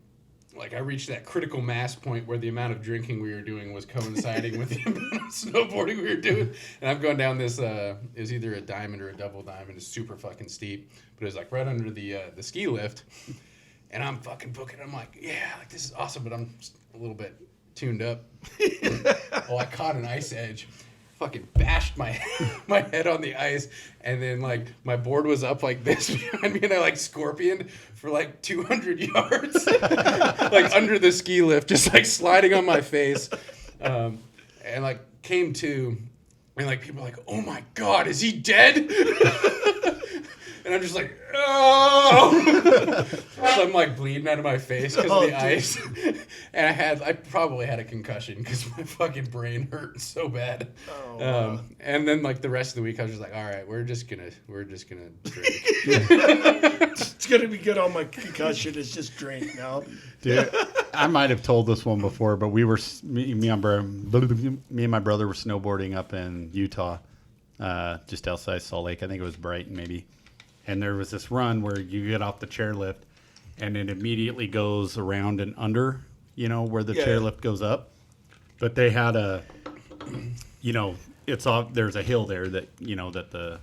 Speaker 6: like I reached that critical mass point where the amount of drinking we were doing was coinciding with the amount of snowboarding we were doing. And I'm going down this, it was either a diamond or a double diamond. It's super fucking steep, but it was like right under the ski lift. And I'm fucking booking. I'm like, yeah, like this is awesome, but I'm just a little bit tuned up. Well, I caught an ice edge. Fucking bashed my head on the ice, and then like my board was up like this behind me, and I like scorpioned for like 200 yards, like under the ski lift, just like sliding on my face, and like came to, and like people were like, oh my god, is he dead? And I'm just like, oh! So I'm like bleeding out of my face because of the ice. And I probably had a concussion because my fucking brain hurt so bad.
Speaker 2: Oh, wow.
Speaker 6: And then like the rest of the week I was just like, all right, we're just gonna drink.
Speaker 2: It's gonna be good on my concussion. It's just drink now.
Speaker 5: Dude, I might have told this one before, but me and my brother were snowboarding up in Utah, just outside Salt Lake. I think it was Brighton maybe. And there was this run where you get off the chairlift, and it immediately goes around and under, where the chairlift goes up. But they had it's off. There's a hill there that that the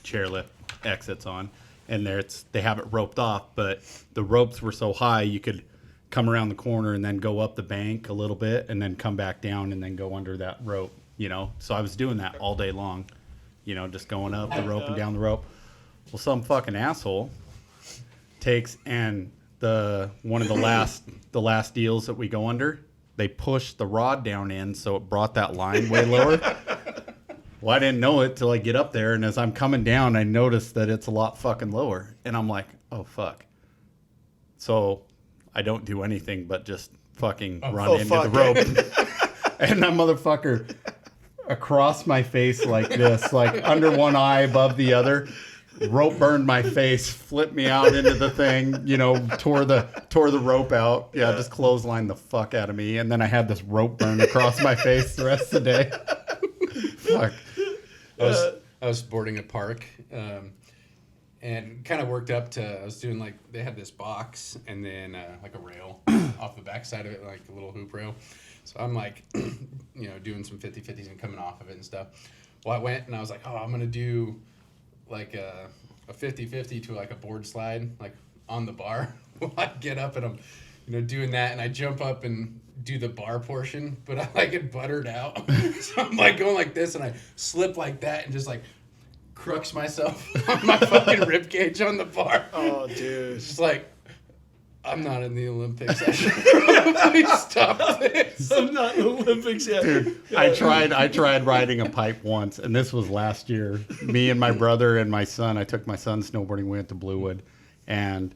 Speaker 5: chairlift exits on, and they have it roped off. But the ropes were so high you could come around the corner and then go up the bank a little bit, and then come back down and then go under that rope. So I was doing that all day long, just going up the rope and down the rope. Well, some fucking asshole takes and one of the last deals that we go under, they pushed the rod down in, so it brought that line way lower. Well, I didn't know it till I get up there, and as I'm coming down, I noticed that it's a lot fucking lower, and I'm like, oh fuck. So I don't do anything but just fucking run into the rope, and that motherfucker across my face like this, like under one eye, above the other. rope burned my face, flipped me out into the thing, you know, tore the rope out. Yeah, just clotheslined the fuck out of me. And then I had this rope burn across my face the rest of the day. Fuck.
Speaker 6: I was boarding a park, and kind of worked up to, I was doing like, they had this box and then like a rail off the backside of it, like a little hoop rail. So I'm like, you know, doing some 50-50s and coming off of it and stuff. Well, I went and I was like, oh, I'm going to do like a 50-50 to like a board slide, like on the bar. Well, I get up and I'm, you know, doing that, and I jump up and do the bar portion, but I like it buttered out. So I'm like going like this, and I slip like that and just like crux myself on my fucking rib cage on the bar.
Speaker 2: Oh, dude.
Speaker 6: It's just like, I'm not in the Olympics. Please stop this.
Speaker 2: I'm not in the Olympics yet.
Speaker 5: Dude, I tried riding a pipe once, and this was last year. Me and my brother and my son, I took my son snowboarding, we went to Bluewood, and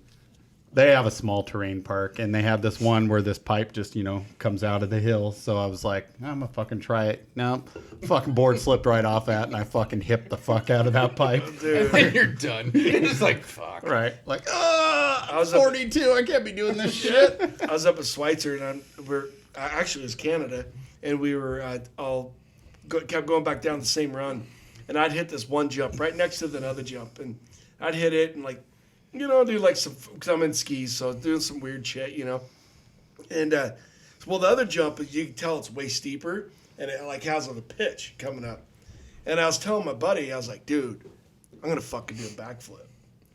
Speaker 5: they have a small terrain park, and they have this one where this pipe just, you know, comes out of the hill. So I was like, I'm gonna fucking try it. No, fucking board slipped right off that, and I fucking hipped the fuck out of that pipe.
Speaker 6: And then you're done. It's like, fuck.
Speaker 5: Right. Like,
Speaker 2: I was
Speaker 5: 42, I can't be doing this shit.
Speaker 2: I was up at Schweitzer, and actually it was Canada, and we were kept going back down the same run, and I'd hit this one jump right next to the other jump, and I'd hit it and like, you know, do like some, because I'm in skis, so I was doing some weird shit, you know, and well, the other jump, you can tell it's way steeper, and it like has a pitch coming up, and I was telling my buddy, I was like, dude, I'm gonna fucking do a backflip.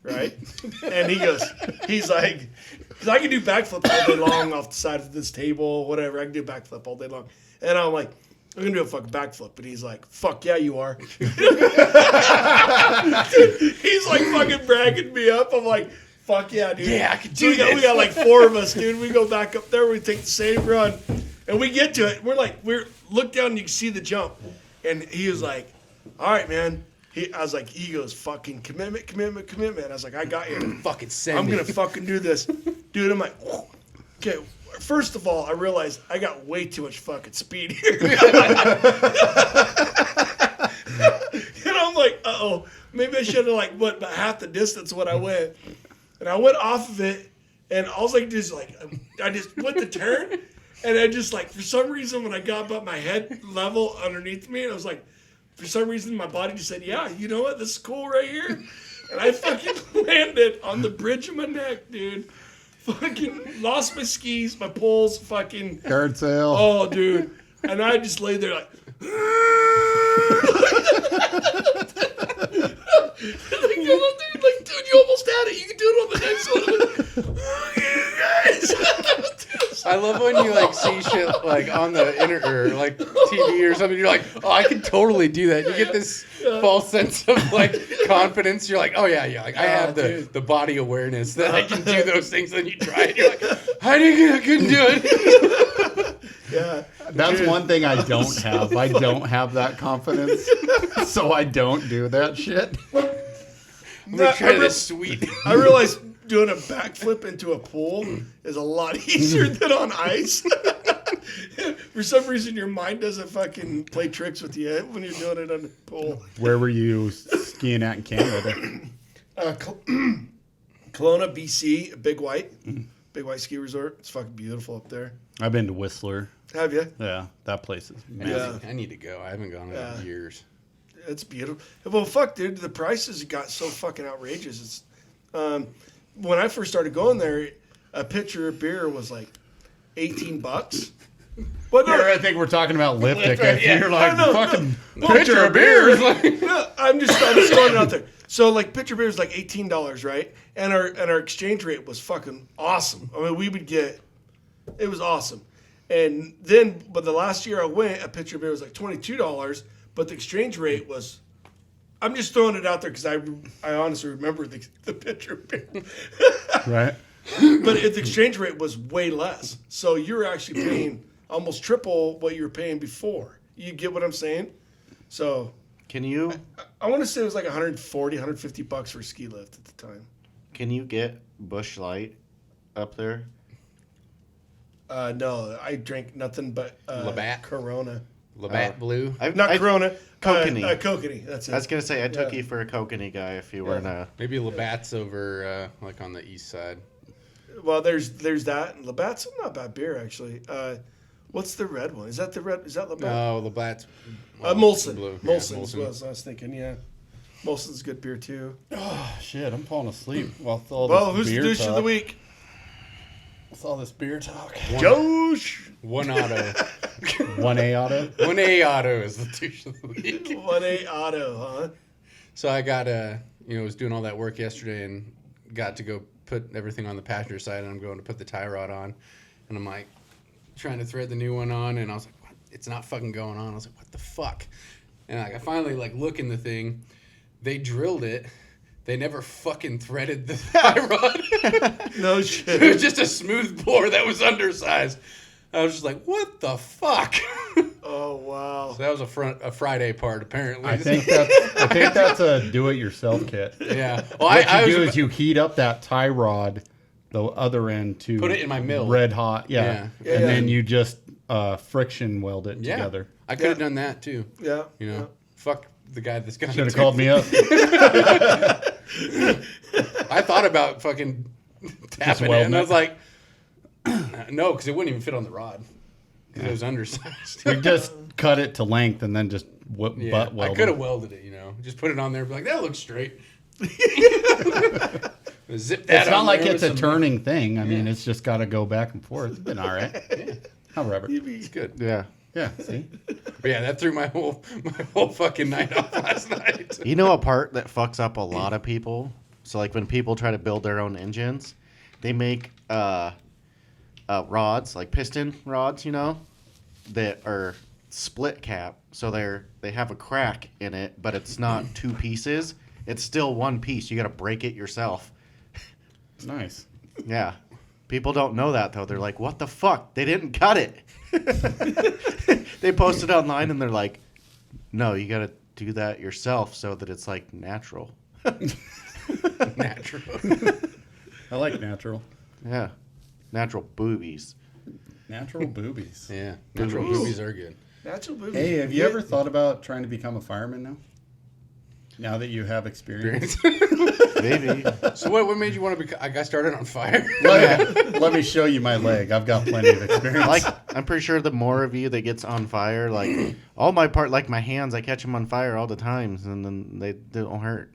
Speaker 2: Right? And he's like, because I can do backflip all day long off the side of this table, whatever. I can do backflip all day long. And I'm like, I'm going to do a fucking backflip. And he's like, fuck yeah, you are. Dude, he's like fucking bragging me up. I'm like, fuck yeah, dude.
Speaker 6: Yeah, I can do
Speaker 2: this. We got like 4 of us, dude. We go back up there. We take the same run. And we get to it. We're look down and you can see the jump. And he was like, all right, man. I was like, he goes, fucking commitment. I was like, I got you.
Speaker 6: Fucking send
Speaker 2: I'm
Speaker 6: me.
Speaker 2: going to fucking do this. Dude, I'm like, okay, first of all, I realized I got way too much fucking speed here. And I'm like, uh-oh, maybe I should have like went about half the distance when I went. And I went off of it, and all I did is like, I just went the turn, and I just like, for some reason, when I got about my head level underneath me, and I was like, for some reason, my body just said, yeah, you know what? This is cool right here. And I fucking landed on the bridge of my neck, dude. Fucking lost my skis, my poles, fucking.
Speaker 5: Guard sail.
Speaker 2: Oh, dude. And I just laid there like. Dude, you almost had it. You can do it on the next one.
Speaker 6: I love when you like see shit like on the or like TV or something. You're like, oh, I can totally do that. You get this false sense of like confidence. You're like, oh yeah. Like I have the body awareness that I can do those things. Then you try it. You're like, I couldn't do it.
Speaker 2: Yeah.
Speaker 5: That's one thing I don't have. I don't have that confidence, so I don't do that shit.
Speaker 6: I'm gonna try this sweet.
Speaker 2: I realized doing a backflip into a pool is a lot easier than on ice. For some reason, your mind doesn't fucking play tricks with you when you're doing it on the pool.
Speaker 5: Where were you skiing at in Canada?
Speaker 2: Kelowna, BC, Big White ski resort. It's fucking beautiful up there.
Speaker 5: I've been to Whistler.
Speaker 2: Have you?
Speaker 5: Yeah, that place is massive.
Speaker 6: I need to go. I haven't gone in years.
Speaker 2: It's beautiful. Well, fuck, dude, the prices got so fucking outrageous. It's when I first started going there, a pitcher of beer was like $18. But no,
Speaker 5: I think we're talking about lip tickets.
Speaker 6: yeah.
Speaker 5: You're like,
Speaker 2: No.
Speaker 5: fucking
Speaker 6: Well,
Speaker 5: pitcher of beer.
Speaker 2: no, I'm just throwing it out there. So like pitcher beer is like $18, right? And our exchange rate was fucking awesome. I mean, we would get, it was awesome. And then, but the last year I went, a pitcher beer was like $22, but the exchange rate was, I'm just throwing it out there because I honestly remember the pitcher beer.
Speaker 5: Right.
Speaker 2: But the exchange rate was way less. So you're actually paying almost triple what you were paying before. You get what I'm saying? So
Speaker 4: Can you
Speaker 2: I want to say it was like $140, $150 for a ski lift at the time.
Speaker 4: can you get Busch Light up there?
Speaker 2: No, I drank nothing but
Speaker 6: Labatt?
Speaker 2: Corona.
Speaker 6: Labatt Blue.
Speaker 2: Not Corona.
Speaker 4: Kokanee.
Speaker 2: Kokanee, that's it.
Speaker 4: I was gonna say I took you for a Kokanee guy if you weren't a.
Speaker 6: Maybe Labatt's over like on the east side.
Speaker 2: Well, there's that. And Labatt's not bad beer, actually. What's the red one? Is that Labatt?
Speaker 6: No, Labatt's.
Speaker 2: Molson.
Speaker 6: blue.
Speaker 2: Molson's
Speaker 6: Yeah,
Speaker 2: was I was thinking, yeah. Molson's good beer, too.
Speaker 5: Oh, shit, I'm falling asleep. Well, all
Speaker 2: Well,
Speaker 5: this
Speaker 2: who's the
Speaker 5: beer
Speaker 2: douche of the
Speaker 5: talk.
Speaker 2: week?
Speaker 5: With all this beer talk.
Speaker 2: Josh!
Speaker 6: One auto.
Speaker 5: 1A auto?
Speaker 6: 1A auto is the douche of the week.
Speaker 2: 1A auto, huh?
Speaker 6: So I got was doing all that work yesterday and got to go put everything on the passenger side, and I'm going to put the tie rod on, and I'm like trying to thread the new one on, and I was like, what? It's not fucking going on. I was like, what the fuck? And like I finally like look in the thing. They drilled it. They never fucking threaded the tie rod.
Speaker 2: No shit.
Speaker 6: It was just a smooth bore that was undersized. I was just like, what the fuck?
Speaker 2: Oh, wow.
Speaker 6: So that was a Friday part, apparently.
Speaker 5: I think that's a do-it-yourself kit.
Speaker 6: Yeah. Well,
Speaker 5: What
Speaker 6: I
Speaker 5: you do
Speaker 6: was
Speaker 5: is you heat up that tie rod, the other end to
Speaker 6: Put it in my mill.
Speaker 5: red hot,
Speaker 6: Yeah.
Speaker 2: Yeah,
Speaker 5: and
Speaker 2: yeah.
Speaker 5: then you just friction weld it
Speaker 6: yeah.
Speaker 5: together.
Speaker 6: I could have done that too.
Speaker 2: Yeah.
Speaker 6: You know, fuck the guy that's got
Speaker 5: Should have called me up.
Speaker 6: I thought about fucking tapping it,
Speaker 5: welding
Speaker 6: and I
Speaker 5: it?
Speaker 6: was like, no, because it wouldn't even fit on the rod because it was undersized.
Speaker 5: We just cut it to length and then just
Speaker 6: Yeah,
Speaker 5: butt weld
Speaker 6: I could have
Speaker 5: it.
Speaker 6: welded it, just put it on there and be like, that looks straight. Zip that
Speaker 5: It's not
Speaker 6: on
Speaker 5: like
Speaker 6: there
Speaker 5: it's
Speaker 6: with
Speaker 5: a
Speaker 6: some-
Speaker 5: turning thing. I mean, it's just got to go back and forth. It's been all right. However.
Speaker 6: It's good.
Speaker 4: Yeah.
Speaker 5: Yeah, see?
Speaker 6: But yeah, that threw my whole fucking night off last night.
Speaker 4: You know a part that fucks up a lot of people? So like when people try to build their own engines, they make rods, like piston rods, that are split cap. So they have a crack in it, but it's not two pieces. It's still one piece. You got to break it yourself.
Speaker 5: Nice.
Speaker 4: Yeah. People don't know that though. They're like, "What the fuck? They didn't cut it." They post it online and they're like, "No, you got to do that yourself so that it's like natural."
Speaker 6: Natural.
Speaker 5: I like natural.
Speaker 4: Yeah. Natural boobies.
Speaker 5: Natural boobies.
Speaker 6: Yeah, natural
Speaker 4: Boobies.
Speaker 6: boobies are good.
Speaker 2: Natural movie.
Speaker 5: Hey, have you ever thought about trying to become a fireman now? Now that you have experience?
Speaker 4: Maybe.
Speaker 6: So what made you want to become? I got started on fire.
Speaker 5: Let me show you my leg. I've got plenty of experience.
Speaker 4: Like, I'm pretty sure the more of you that gets on fire, like, all my part, like my hands, I catch them on fire all the times, and then they don't hurt.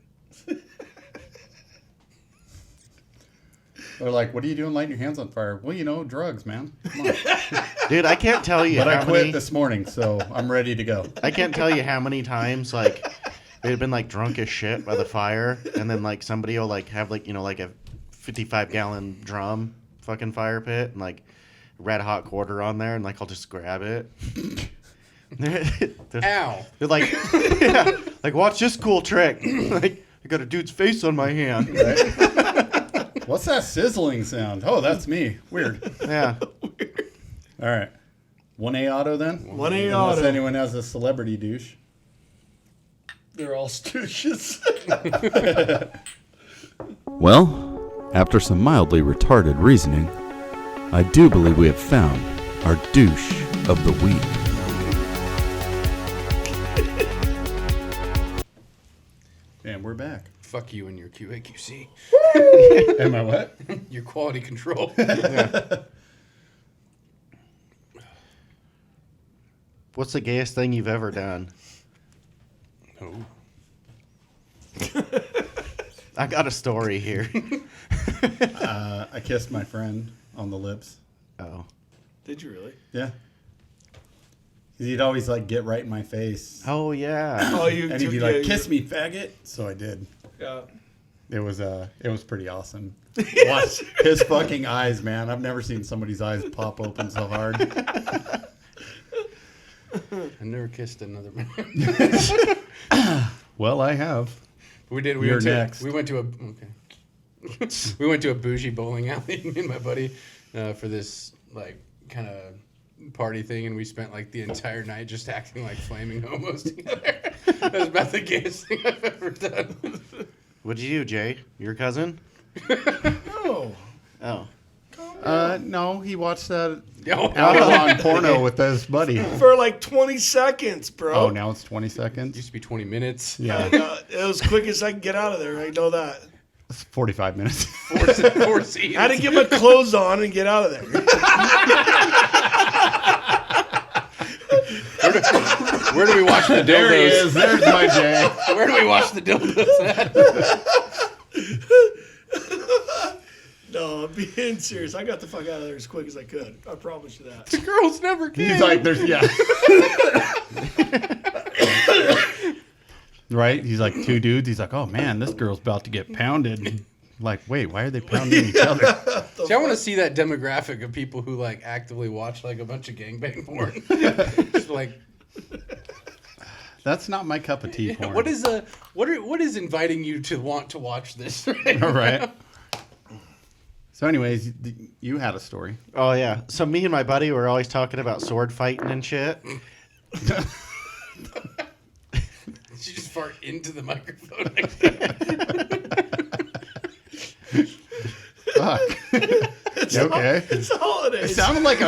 Speaker 5: They're like, what are you doing lighting your hands on fire? Well, drugs, man. Come on.
Speaker 4: Dude, I can't tell you
Speaker 5: But I
Speaker 4: how
Speaker 5: quit
Speaker 4: many.
Speaker 5: this morning, so I'm ready to go.
Speaker 4: I can't tell you how many times, like, they've been, like, drunk as shit by the fire, and then, like, somebody will, like, have, like, like a 55-gallon drum fucking fire pit, and, like, red hot quarter on there, and, like, I'll just grab it.
Speaker 6: Ow.
Speaker 4: They're like, yeah, like, watch this cool trick. Like, I got a dude's face on my hand.
Speaker 5: What's that sizzling sound? Oh, that's me. Weird.
Speaker 4: Yeah.
Speaker 5: All right. 1A auto then?
Speaker 2: 1A
Speaker 5: Unless
Speaker 2: auto.
Speaker 5: anyone has a celebrity douche.
Speaker 2: They're all stooges.
Speaker 7: Well, after some mildly retarded reasoning, I do believe we have found our douche of the week.
Speaker 5: And we're back.
Speaker 6: Fuck you and your QAQC.
Speaker 5: Am I what?
Speaker 6: Your quality control.
Speaker 4: What's the gayest thing you've ever done?
Speaker 6: Oh.
Speaker 4: I got a story here.
Speaker 5: I kissed my friend on the lips.
Speaker 4: Oh.
Speaker 2: Did you really?
Speaker 5: Yeah. He'd always like get right in my face.
Speaker 4: Oh, yeah.
Speaker 2: Oh, you.
Speaker 5: And he'd be like, kiss me, faggot. So I did.
Speaker 2: Yeah.
Speaker 5: It was pretty awesome. Watch his fucking eyes, man. I've never seen somebody's eyes pop open so hard.
Speaker 6: I never kissed another man.
Speaker 5: Well, I have.
Speaker 6: We did.
Speaker 5: You're next.
Speaker 6: We went to a. Okay. We went to a bougie bowling alley, me and my buddy, for this like kind of party thing, and we spent like the entire night just acting like flaming homos together. That was about the gayest thing I've ever done.
Speaker 4: What'd you do, Jay? Your cousin?
Speaker 2: Oh.
Speaker 4: Oh.
Speaker 5: No, he watched that
Speaker 6: Yo,
Speaker 5: hour-long porno with his buddy.
Speaker 2: For like 20 seconds, bro.
Speaker 5: Oh, now it's 20 seconds?
Speaker 6: used to be 20 minutes.
Speaker 5: Yeah,
Speaker 2: It was quick as I can get out of there. I know that.
Speaker 5: it's 45 minutes.
Speaker 6: Four scenes.
Speaker 2: I had to get my clothes on and get out of there.
Speaker 6: Where do we watch the dildos?
Speaker 5: There he is. There's my Jay.
Speaker 6: Where do we watch the dildos at?
Speaker 2: No, I'm being serious. I got the fuck out of there as quick as I could. I promise you that.
Speaker 6: The girls never came.
Speaker 5: He's like, there's, yeah. Right? He's like, two dudes. He's like, oh, man, this girl's about to get pounded. Like, wait, why are they pounding each other?
Speaker 6: See, I want to see that demographic of people who like actively watch like a bunch of gangbang porn. Just like,
Speaker 5: That's not my cup of tea porn.
Speaker 6: what is inviting you to want to watch this? Right?
Speaker 5: All right. So anyways, you had a story.
Speaker 4: Oh yeah. So me and my buddy were always talking about sword fighting and shit.
Speaker 6: Did you just fart into the microphone?
Speaker 5: Fuck. You okay?
Speaker 2: It's the holidays.
Speaker 5: It sounded like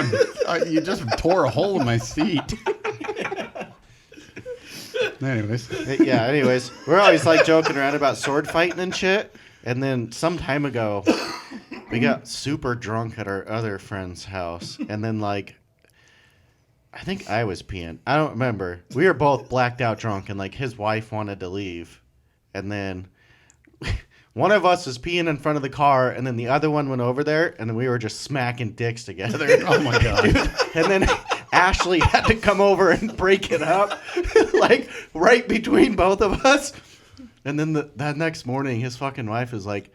Speaker 5: you just tore a hole in my seat. Anyways.
Speaker 4: Yeah. Anyways, we're always like joking around about sword fighting and shit. And then some time ago, we got super drunk at our other friend's house, and then like, I think I was peeing. I don't remember. We were both blacked out drunk, and like his wife wanted to leave, and then one of us was peeing in front of the car, and then the other one went over there, and then we were just smacking dicks together.
Speaker 5: Oh my god.
Speaker 4: Dude. And then Ashley had to come over and break it up, like right between both of us. And then that next morning, his fucking wife is like,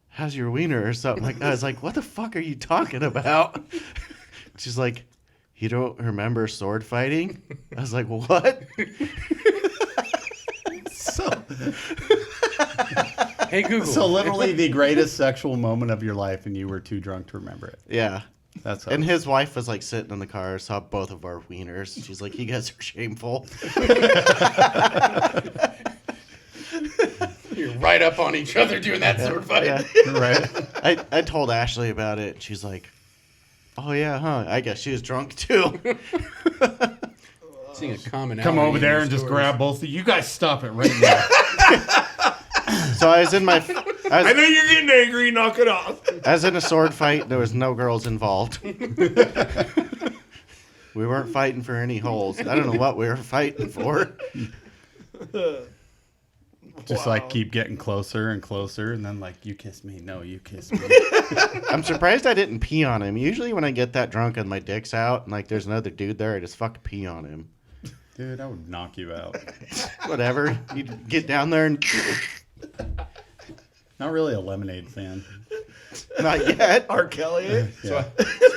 Speaker 4: how's your wiener or something like that. I was like, what the fuck are you talking about? She's like, you don't remember sword fighting? I was like, what?
Speaker 6: Hey Google.
Speaker 5: So literally the greatest sexual moment of your life, and you were too drunk to remember it.
Speaker 4: Yeah.
Speaker 5: That's
Speaker 4: And his wife was like sitting in the car, saw both of our wieners. She's like, you guys are shameful.
Speaker 6: You're right up on each other doing that sword fight.
Speaker 4: Yeah.
Speaker 5: right.
Speaker 4: I told Ashley about it. She's like, oh yeah, huh? I guess she was drunk too.
Speaker 6: Seeing a commonality.
Speaker 5: Come over
Speaker 6: in
Speaker 5: there
Speaker 6: your
Speaker 5: and just
Speaker 6: stories.
Speaker 5: grab both of you. You guys stop it right now.
Speaker 4: So I was in my,
Speaker 2: I know you're getting angry. Knock it off.
Speaker 4: I was in a sword fight. There was no girls involved. We weren't fighting for any holes. I don't know what we were fighting for.
Speaker 5: Just like keep getting closer and closer, and then like, you kiss me. No, you kiss me.
Speaker 4: I'm surprised I didn't pee on him. Usually when I get that drunk and my dick's out and like there's another dude there, I just fucking pee on him.
Speaker 5: Dude, I would knock you out.
Speaker 4: Whatever. You get down there and
Speaker 5: Not really a lemonade fan.
Speaker 4: not yet.
Speaker 2: R. Kelly.
Speaker 5: Yeah.
Speaker 6: So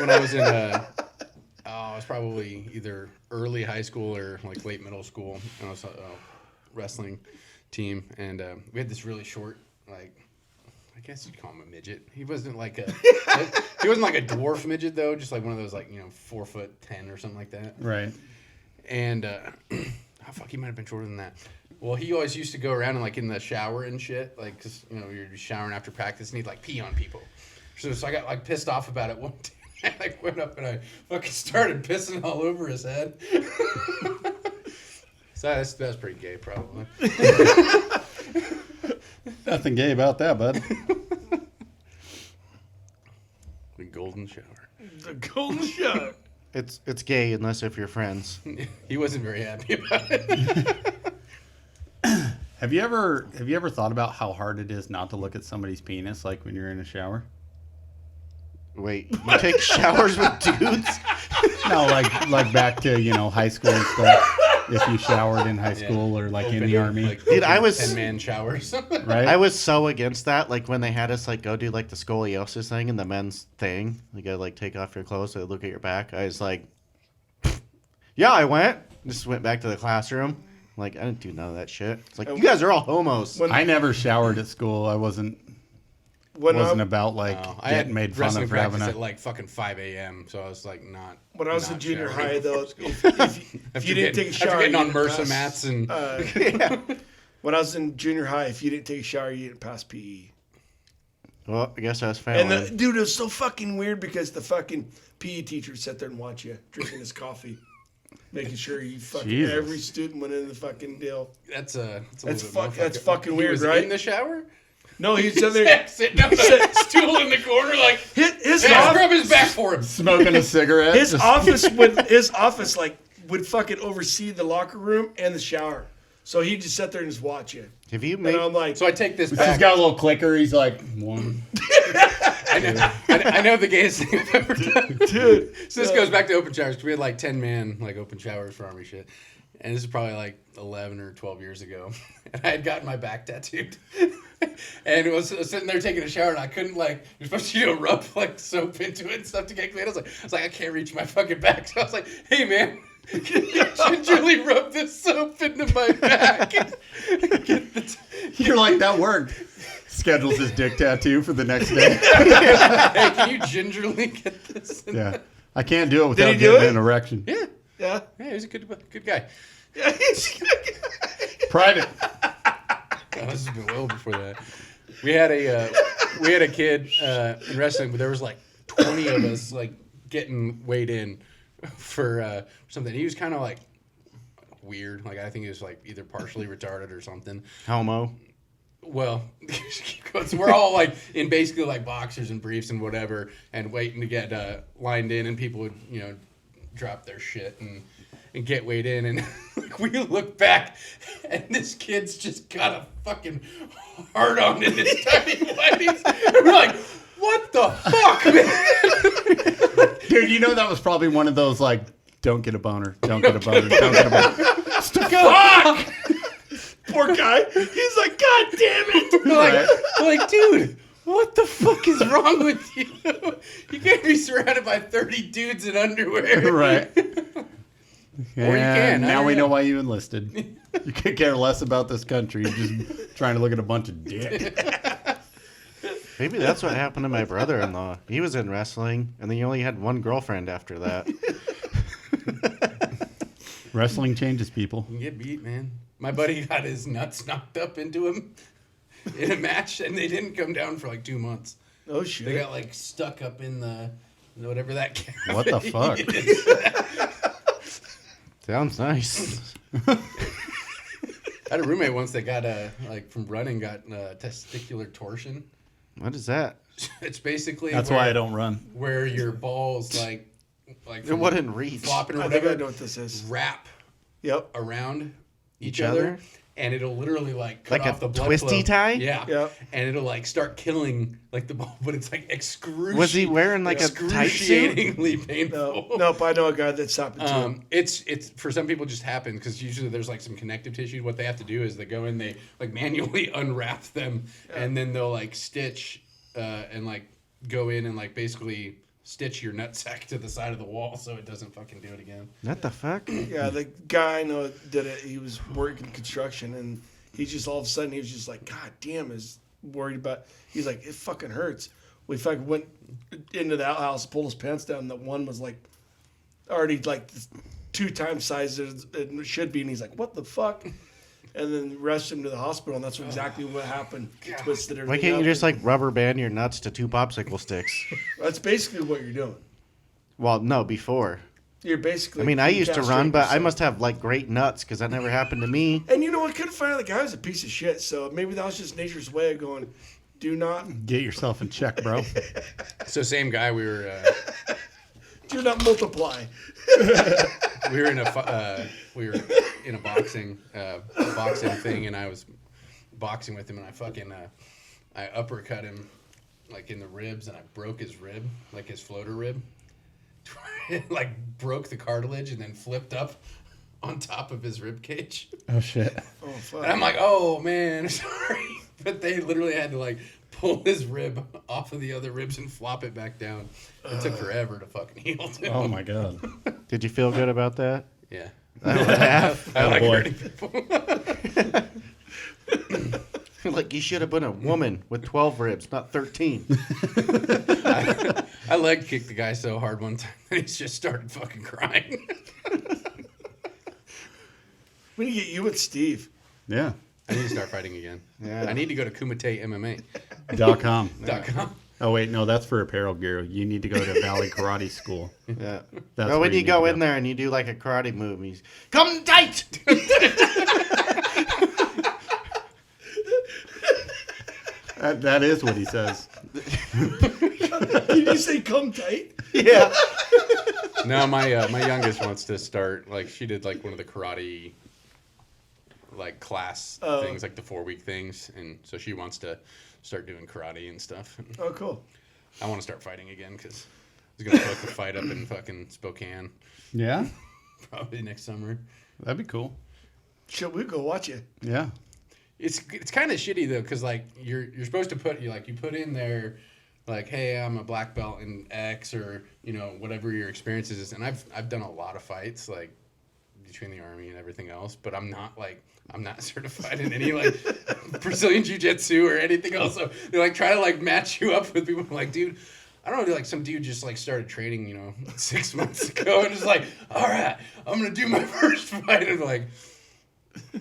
Speaker 6: when I was in I was probably either early high school or like late middle school, and I was wrestling team, and we had this really short, like, I guess you'd call him a midget. He wasn't like a dwarf midget though, just like one of those like 4'10" or something like that.
Speaker 5: Right.
Speaker 6: And fuck, he might have been shorter than that. Well, he always used to go around and like in the shower and shit, like, cause you're showering after practice and he'd like pee on people. So I got like pissed off about it one day. I like went up and I fucking started pissing all over his head. So that's pretty gay, probably.
Speaker 5: Nothing gay about that, bud.
Speaker 6: The golden shower.
Speaker 2: The golden shower.
Speaker 4: It's gay unless if you're friends.
Speaker 6: He wasn't very happy about it.
Speaker 5: Have you ever thought about how hard it is not to look at somebody's penis, like when you're in a shower?
Speaker 4: Wait, you take showers with dudes?
Speaker 5: No, like back to high school and stuff. If you showered in high school or like in the army,
Speaker 6: Like,
Speaker 4: Dude, I was
Speaker 6: 10-man showers.
Speaker 5: right?
Speaker 4: I was so against that. Like when they had us like go do like the scoliosis thing and the men's thing. You gotta like take off your clothes so they look at your back. I was like, yeah, I went. Just went back to the classroom. Like I didn't do none of that shit. It's like you guys are all homos.
Speaker 2: When-
Speaker 5: I never showered at school. I wasn't about like
Speaker 6: I had
Speaker 5: getting made fun
Speaker 6: wrestling
Speaker 5: of for having
Speaker 6: practice
Speaker 5: a.
Speaker 6: at like fucking 5 a.m. So I was like not.
Speaker 2: When I was in
Speaker 6: not
Speaker 2: junior
Speaker 6: showering
Speaker 2: high, though,
Speaker 6: before
Speaker 2: if
Speaker 6: After
Speaker 2: you didn't take a shower,
Speaker 6: after getting
Speaker 2: you
Speaker 6: on
Speaker 2: didn't
Speaker 6: MRSA
Speaker 2: pass.
Speaker 6: mats and
Speaker 2: When I was in junior high, if you didn't take a shower, you didn't pass PE.
Speaker 4: Well, I guess I was
Speaker 2: And
Speaker 4: failing.
Speaker 2: dude, it was so fucking weird because the fucking PE teacher sat there and watched you drinking his coffee, making sure you fucking
Speaker 5: Jesus.
Speaker 2: every student went in the fucking deal.
Speaker 6: That's a
Speaker 2: That's
Speaker 6: little bit
Speaker 2: that's fucking
Speaker 6: He
Speaker 2: weird,
Speaker 6: was
Speaker 2: right?
Speaker 6: in the shower?
Speaker 2: No, he's in there.
Speaker 6: Sitting on the stool in the corner, like,
Speaker 2: His
Speaker 6: hey,
Speaker 2: off-
Speaker 6: scrub his back for him.
Speaker 5: Smoking a cigarette.
Speaker 2: his
Speaker 5: just-
Speaker 2: office would fucking oversee the locker room and the shower. So he'd just sit there and just watch you.
Speaker 4: Have you
Speaker 2: And
Speaker 4: made?
Speaker 2: I'm like,
Speaker 6: So I take this
Speaker 5: He's
Speaker 6: back.
Speaker 5: got a little clicker. He's like, one.
Speaker 6: I know the gayest thing I've ever done.
Speaker 2: dude.
Speaker 6: So this goes back to open showers. We had like 10 man like open showers for Army shit. And this is probably like 11 or 12 years ago. And I had gotten my back tattooed. And was sitting there taking a shower, and I couldn't, like, you're supposed to rub like soap into it and stuff to get clean. I was like, I can't reach my fucking back. So I was like, hey man, can you gingerly rub this soap into my back?
Speaker 5: You're like, that worked. Schedules his dick tattoo for the next day.
Speaker 6: Hey, can you gingerly get this?
Speaker 5: Yeah. I can't do it without
Speaker 2: he do
Speaker 5: getting
Speaker 2: it?
Speaker 5: an erection.
Speaker 6: Yeah.
Speaker 2: Yeah.
Speaker 6: Yeah, he's a good guy.
Speaker 5: Private.
Speaker 6: Oh, this has been well before that. We had a kid in wrestling, but there was like 20 of us like getting weighed in for something. He was kind of like weird. Like I think he was like either partially retarded or something.
Speaker 4: Homo.
Speaker 6: Well, so we're all like in basically like boxers and briefs and whatever, and waiting to get lined in, and people would drop their shit and get weighed in, and like, we look back, and this kid's just got a fucking hard on in his tiny whities. And we're like, what the fuck, man?
Speaker 5: Dude, you know that was probably one of those, like, don't get a boner, don't get a boner, don't get a boner.
Speaker 2: Fuck! Poor guy. He's like, God damn it.
Speaker 6: We're like, dude, what the fuck is wrong with you? You can't be surrounded by 30 dudes in underwear.
Speaker 5: Right.
Speaker 6: Or you can. I
Speaker 5: Now
Speaker 6: don't
Speaker 5: we know
Speaker 6: know.
Speaker 5: why you enlisted. You could care less about this country. You're just trying to look at a bunch of dick.
Speaker 4: Maybe that's what happened to my brother-in-law. He was in wrestling, and then he only had one girlfriend after that.
Speaker 5: Wrestling changes people.
Speaker 6: You can get beat, man. My buddy got his nuts knocked up into him in a match, and they didn't come down for like 2 months.
Speaker 2: Oh, shit.
Speaker 6: They got like stuck up in the whatever that cavity
Speaker 5: What the fuck?
Speaker 6: is.
Speaker 4: Sounds nice.
Speaker 6: I had a roommate once that got like from running got testicular torsion.
Speaker 4: What is that?
Speaker 6: It's basically
Speaker 5: That's why I don't run.
Speaker 6: where your balls like
Speaker 4: It
Speaker 6: from
Speaker 4: wouldn't reach.
Speaker 6: flopping or
Speaker 2: I think I
Speaker 6: whatever
Speaker 2: know what this is.
Speaker 6: wrap
Speaker 2: Yep.
Speaker 6: around each
Speaker 4: Each
Speaker 6: other,
Speaker 4: other?
Speaker 6: and it'll literally like cut
Speaker 4: Like a
Speaker 6: off the blood
Speaker 4: twisty
Speaker 6: flow.
Speaker 4: tie?
Speaker 6: Yeah.
Speaker 2: Yep.
Speaker 6: And it'll like start killing like the ball, but it's like excruciating.
Speaker 4: Was he wearing like a tight suit?
Speaker 6: excruciatingly painful?
Speaker 2: No, nope. I know a guy that's happened to him.
Speaker 6: It's for some people just happens because usually there's like some connective tissue. What they have to do is they go in, they like manually unwrap them, and then they'll like stitch and like go in and like basically stitch your nutsack to the side of the wall so it doesn't fucking do it again.
Speaker 4: What the fuck?
Speaker 2: Yeah, the guy I know did it. He was working construction, and he just all of a sudden he was just like, God damn, is worried about. He's like, it fucking hurts. We fucking went into the outhouse, pulled his pants down. And the one was like already like 2 times size as it should be, and he's like, what the fuck? And then rushed him to the hospital, and that's exactly what happened. He twisted everything.
Speaker 4: Why can't you
Speaker 2: up,
Speaker 4: just
Speaker 2: and-
Speaker 4: like rubber band your nuts to 2 popsicle sticks?
Speaker 2: That's basically what you're doing.
Speaker 4: Well, no, before.
Speaker 2: You're basically.
Speaker 4: I mean, I used to run,
Speaker 2: castrating
Speaker 4: but I
Speaker 2: yourself.
Speaker 4: must have like great nuts because that never happened to me.
Speaker 2: And you know what? Couldn't find out the guy was a piece of shit. So maybe that was just nature's way of going. Do not
Speaker 5: Get yourself in check, bro.
Speaker 6: So same guy, we were
Speaker 2: multiply.
Speaker 6: we were in a boxing thing, and I was boxing with him, and I uppercut him like in the ribs, and I broke his rib, like his floater rib. Like broke the cartilage and then flipped up on top of his rib cage.
Speaker 5: Oh, shit.
Speaker 2: Oh fuck.
Speaker 6: And I'm like, oh man, sorry. But they literally had to like pull his rib off of the other ribs and flop it back down. It took forever to fucking heal too.
Speaker 5: Oh, my God.
Speaker 4: Did you feel good about that?
Speaker 6: Yeah.
Speaker 4: I would have.
Speaker 6: I like
Speaker 5: boy.
Speaker 6: hurting people.
Speaker 4: Like you should have been a woman with 12 ribs, not 13.
Speaker 6: I leg kicked the guy so hard one time that he just started fucking crying.
Speaker 2: We need to get you with Steve.
Speaker 5: Yeah.
Speaker 6: I need to start fighting again.
Speaker 4: Yeah.
Speaker 6: I need to go to Kumite MMA.
Speaker 5: .com. Oh wait, no, that's for apparel gear. You need to go to Valley Karate School.
Speaker 4: Yeah.
Speaker 5: That's
Speaker 4: Or
Speaker 5: where
Speaker 4: when you
Speaker 5: need
Speaker 4: go
Speaker 5: to
Speaker 4: in there and you do like a karate move, he's come tight.
Speaker 5: That is what he says.
Speaker 2: Did you say come tight?
Speaker 4: Yeah.
Speaker 6: No, my youngest wants to start. Like she did like one of the karate like class things, like the 4-week things, and so she wants to start doing karate and stuff.
Speaker 2: Oh, cool.
Speaker 6: I want to start fighting again because I was gonna book a fight up in fucking Spokane
Speaker 5: Yeah,
Speaker 6: probably next summer.
Speaker 5: that'd be cool.
Speaker 2: Should we go watch it?
Speaker 5: Yeah.
Speaker 6: It's kind of shitty though, because like you're supposed to put you put in there like, hey, I'm a black belt in X, or whatever your experience is. And I've done a lot of fights like between the Army and everything else, but I'm not certified in any like Brazilian jiu-jitsu or anything else. So they like try to like match you up with people. I'm like, dude, I don't know, like some dude just like started training 6 months ago and just like, all right, I'm gonna do my first fight. And like,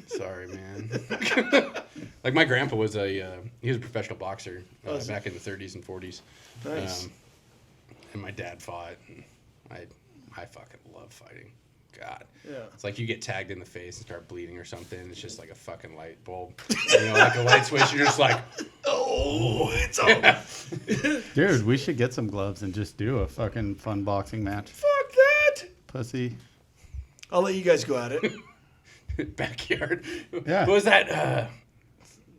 Speaker 6: sorry, man. Like my grandpa was he was a professional boxer back in the 30s and 40s.
Speaker 2: Nice.
Speaker 6: And my dad fought. And I fucking love fighting. God.
Speaker 2: Yeah.
Speaker 6: It's like you get tagged in the face and start bleeding or something. It's just like a fucking light bulb. Like a light switch. You're just like,
Speaker 2: Oh, it's on.
Speaker 5: Dude, we should get some gloves and just do a fucking fun boxing match.
Speaker 2: Fuck that.
Speaker 5: Pussy.
Speaker 2: I'll let you guys go at it.
Speaker 6: backyard.
Speaker 5: Yeah.
Speaker 6: What was that?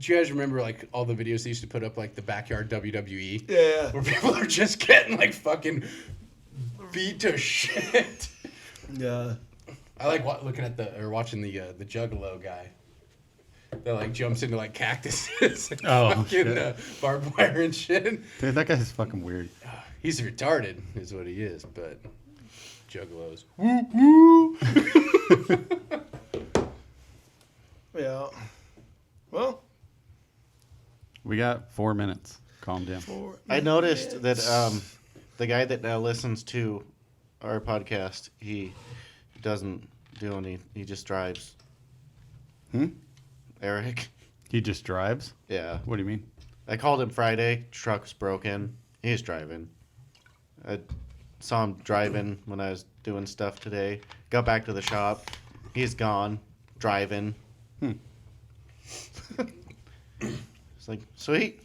Speaker 6: Do you guys remember like all the videos they used to put up, like the backyard WWE?
Speaker 2: Yeah.
Speaker 6: Where people are just getting like fucking beat to shit.
Speaker 2: Yeah.
Speaker 6: I like watching the Juggalo guy that like jumps into like cactuses and fucking
Speaker 5: shit.
Speaker 6: barbed wire and shit.
Speaker 5: Dude, that guy's fucking weird.
Speaker 6: He's retarded, is what he is, but Juggalos. Woo woo.
Speaker 2: Yeah. Well,
Speaker 5: We got 4 minutes. Calm down.
Speaker 4: I noticed that the guy that now listens to our podcast, he doesn't do any. He just drives. Eric.
Speaker 5: He just drives?
Speaker 4: Yeah.
Speaker 5: What do you mean?
Speaker 4: I called him Friday. Truck's broken. He's driving. I saw him driving when I was doing stuff today. Got back to the shop. He's gone. Driving. It's like, sweet.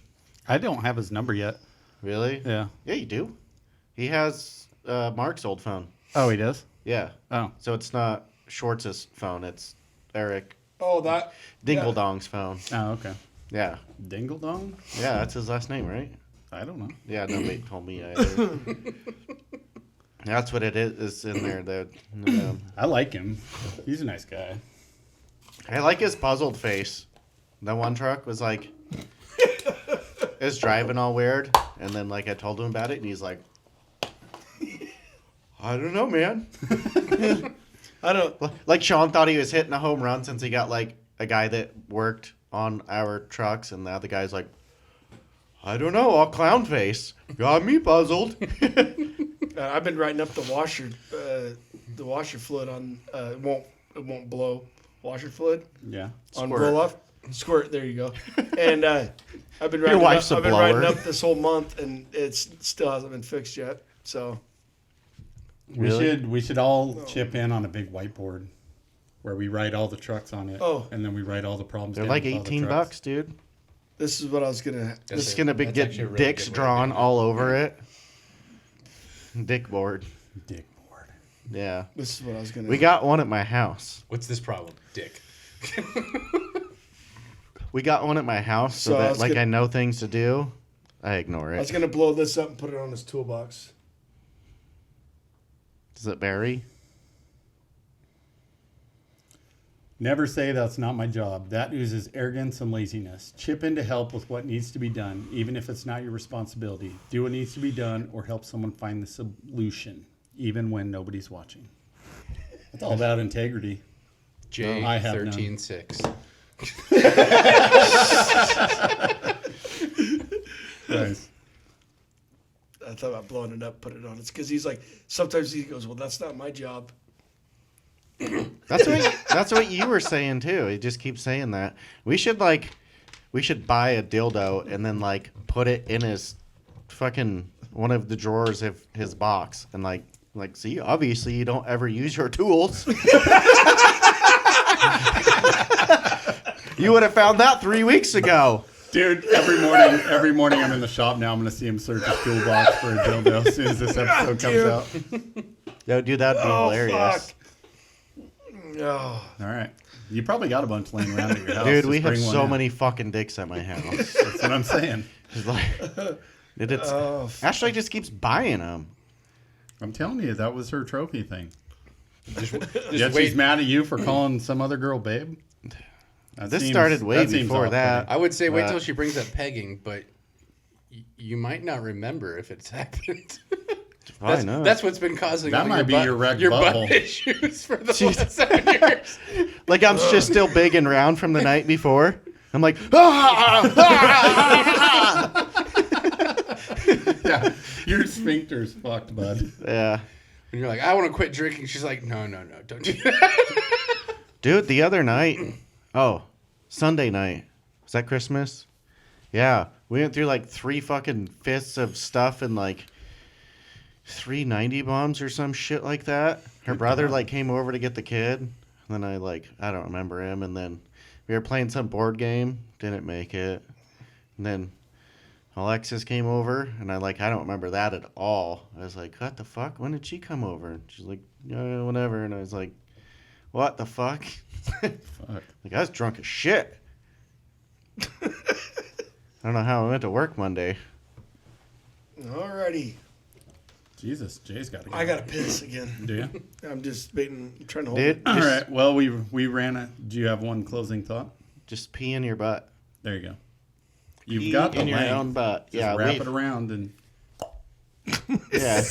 Speaker 5: I don't have his number yet.
Speaker 4: Really?
Speaker 5: Yeah.
Speaker 4: Yeah, you do. He has Mark's old phone.
Speaker 5: Oh, he does?
Speaker 4: Yeah.
Speaker 5: Oh.
Speaker 4: So it's not Schwartz's phone. It's Eric
Speaker 2: oh, that.
Speaker 4: Dingle Dong's phone.
Speaker 5: Oh, okay.
Speaker 4: Yeah.
Speaker 5: Dingle Dong?
Speaker 4: Yeah, that's his last name, right?
Speaker 5: I don't know.
Speaker 4: Yeah, nobody told me either. That's what it is in there.
Speaker 5: I like him. He's a nice guy.
Speaker 4: I like his puzzled face. The one truck was like, is driving all weird, and then like I told him about it, and he's like, I don't know, man.
Speaker 2: I don't.
Speaker 4: Like Sean thought he was hitting a home run since he got like a guy that worked on our trucks, and the other guy's like, I don't know, all clown face. Got me puzzled.
Speaker 2: I've been writing up the washer fluid on. It won't blow. Washer fluid
Speaker 5: Yeah.
Speaker 2: on
Speaker 4: Squirt.
Speaker 2: blow off. Squirt. There you go. And I've been
Speaker 4: Your
Speaker 2: writing.
Speaker 4: wife's
Speaker 2: I've
Speaker 4: a
Speaker 2: been writing
Speaker 4: blower.
Speaker 2: up this whole month, and it still hasn't been fixed yet. So
Speaker 4: Really?
Speaker 5: We should all chip in on a big whiteboard where we write all the trucks on it.
Speaker 2: Oh.
Speaker 5: And then we write all the problems
Speaker 4: They're
Speaker 5: down
Speaker 4: like
Speaker 5: with all the
Speaker 4: $18,
Speaker 5: trucks.
Speaker 4: dude.
Speaker 2: this is what I was gonna.
Speaker 4: It's gonna be
Speaker 6: that's
Speaker 4: get
Speaker 6: actually a really
Speaker 4: dicks
Speaker 6: good way to
Speaker 4: drawn
Speaker 6: do it.
Speaker 4: all over it. Dick board.
Speaker 5: Dick board.
Speaker 4: Yeah.
Speaker 2: This is what I was gonna.
Speaker 4: We got one at my house.
Speaker 6: What's this problem, Dick?
Speaker 4: We got one at my house so
Speaker 2: So I
Speaker 4: that
Speaker 2: was
Speaker 4: like
Speaker 2: gonna-
Speaker 4: I know things to do. I ignore
Speaker 2: I was
Speaker 4: it.
Speaker 2: gonna blow this up and put it on his toolbox.
Speaker 4: Does it vary?
Speaker 5: Never say that's not my job. That oozes arrogance and laziness. Chip in to help with what needs to be done, even if it's not your responsibility. Do what needs to be done or help someone find the solution, even when nobody's watching. It's all about integrity.
Speaker 6: J
Speaker 5: I have none.
Speaker 6: 13-6.
Speaker 5: Nice.
Speaker 2: I thought about blowing it up, put it on. It's because he's like, sometimes he goes, well, that's not my job.
Speaker 4: That's what you were saying too. He just keeps saying that. We should buy a dildo and then like put it in his fucking one of the drawers of his box, and like see, obviously you don't ever use your tools. You would have found that 3 weeks ago.
Speaker 5: Dude, every morning I'm in the shop now. I'm gonna see him search his toolbox for a dildo as soon as this episode comes out.
Speaker 4: Yo, dude, that'd be hilarious.
Speaker 2: Oh,
Speaker 5: All right, you probably got a bunch laying around at your house.
Speaker 4: Dude,
Speaker 5: Just
Speaker 4: we have
Speaker 5: bring one
Speaker 4: so
Speaker 5: in.
Speaker 4: many fucking dicks at my house.
Speaker 5: That's what I'm saying.
Speaker 4: It's like, Ashley just keeps buying them.
Speaker 5: I'm telling you, that was her trophy thing.
Speaker 6: Just
Speaker 5: Yet
Speaker 6: wait.
Speaker 5: she's mad at you for calling some other girl babe.
Speaker 4: This started way before that.
Speaker 6: I would say wait till she brings up pegging, but you might not remember if it's happened.
Speaker 4: Probably not.
Speaker 6: That's what's been causing
Speaker 5: That
Speaker 6: all
Speaker 5: might be your wrecked
Speaker 6: butt
Speaker 5: butthole.
Speaker 6: issues for the last 7 years.
Speaker 4: Like I'm just still big and round from the night before. I'm like,
Speaker 5: Yeah, your sphincter's fucked, bud.
Speaker 4: yeah.
Speaker 6: And you're like, I want to quit drinking. She's like, no, don't do that.
Speaker 4: Dude, the other night, Sunday night, was that Christmas? Yeah, we went through like 3 fucking fists of stuff and like 3 90 bombs or some shit like that. Her brother like came over to get the kid, and then I don't remember him, and then we were playing some board game, didn't make it, and then Alexis came over, and I don't remember that at all. I was like, what the fuck? When did she come over? And she's like, whatever, and I was like, what the fuck?
Speaker 5: Fuck.
Speaker 4: Like, I was drunk as shit. I don't know how I went to work Monday.
Speaker 2: alrighty.
Speaker 5: Jesus, Jay's got to go.
Speaker 2: I gotta piss again.
Speaker 5: Do you?
Speaker 2: I'm just waiting, trying to hold
Speaker 4: Dude,
Speaker 2: it.
Speaker 5: All right. Well, we ran it. Do you have one closing thought?
Speaker 4: just pee in your butt.
Speaker 5: There you go. You've
Speaker 4: Pee
Speaker 5: got the
Speaker 4: in your
Speaker 5: length.
Speaker 4: own butt.
Speaker 5: Just wrap it around and
Speaker 4: Yeah.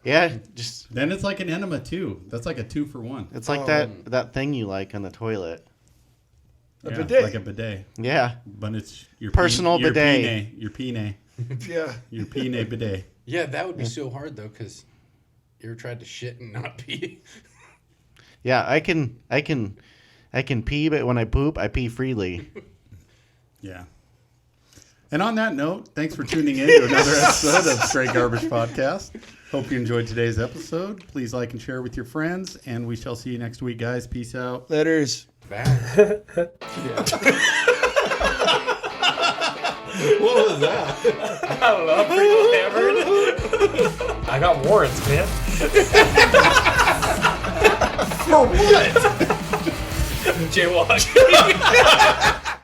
Speaker 4: Yeah, just
Speaker 5: then it's like an enema too. That's like a 2-for-1.
Speaker 4: it's like that thing you like on the toilet.
Speaker 2: A bidet.
Speaker 5: Like a bidet,
Speaker 4: Yeah.
Speaker 5: but it's your
Speaker 4: Personal bidet.
Speaker 5: Your pene.
Speaker 2: Yeah.
Speaker 5: Your pene bidet.
Speaker 6: Yeah, that would be so hard though, because you ever tried to shit and not pee?
Speaker 4: Yeah, I can pee, but when I poop, I pee freely.
Speaker 5: Yeah. And on that note, thanks for tuning in to another episode of Straight Garbage Podcast. Hope you enjoyed today's episode. Please like and share with your friends, and we shall see you next week, guys. Peace out.
Speaker 2: Letters.
Speaker 6: Bad.
Speaker 1: What was that?
Speaker 8: I don't know. I'm pretty hammered. I got warrants, man.
Speaker 1: For what?
Speaker 8: Jaywalk.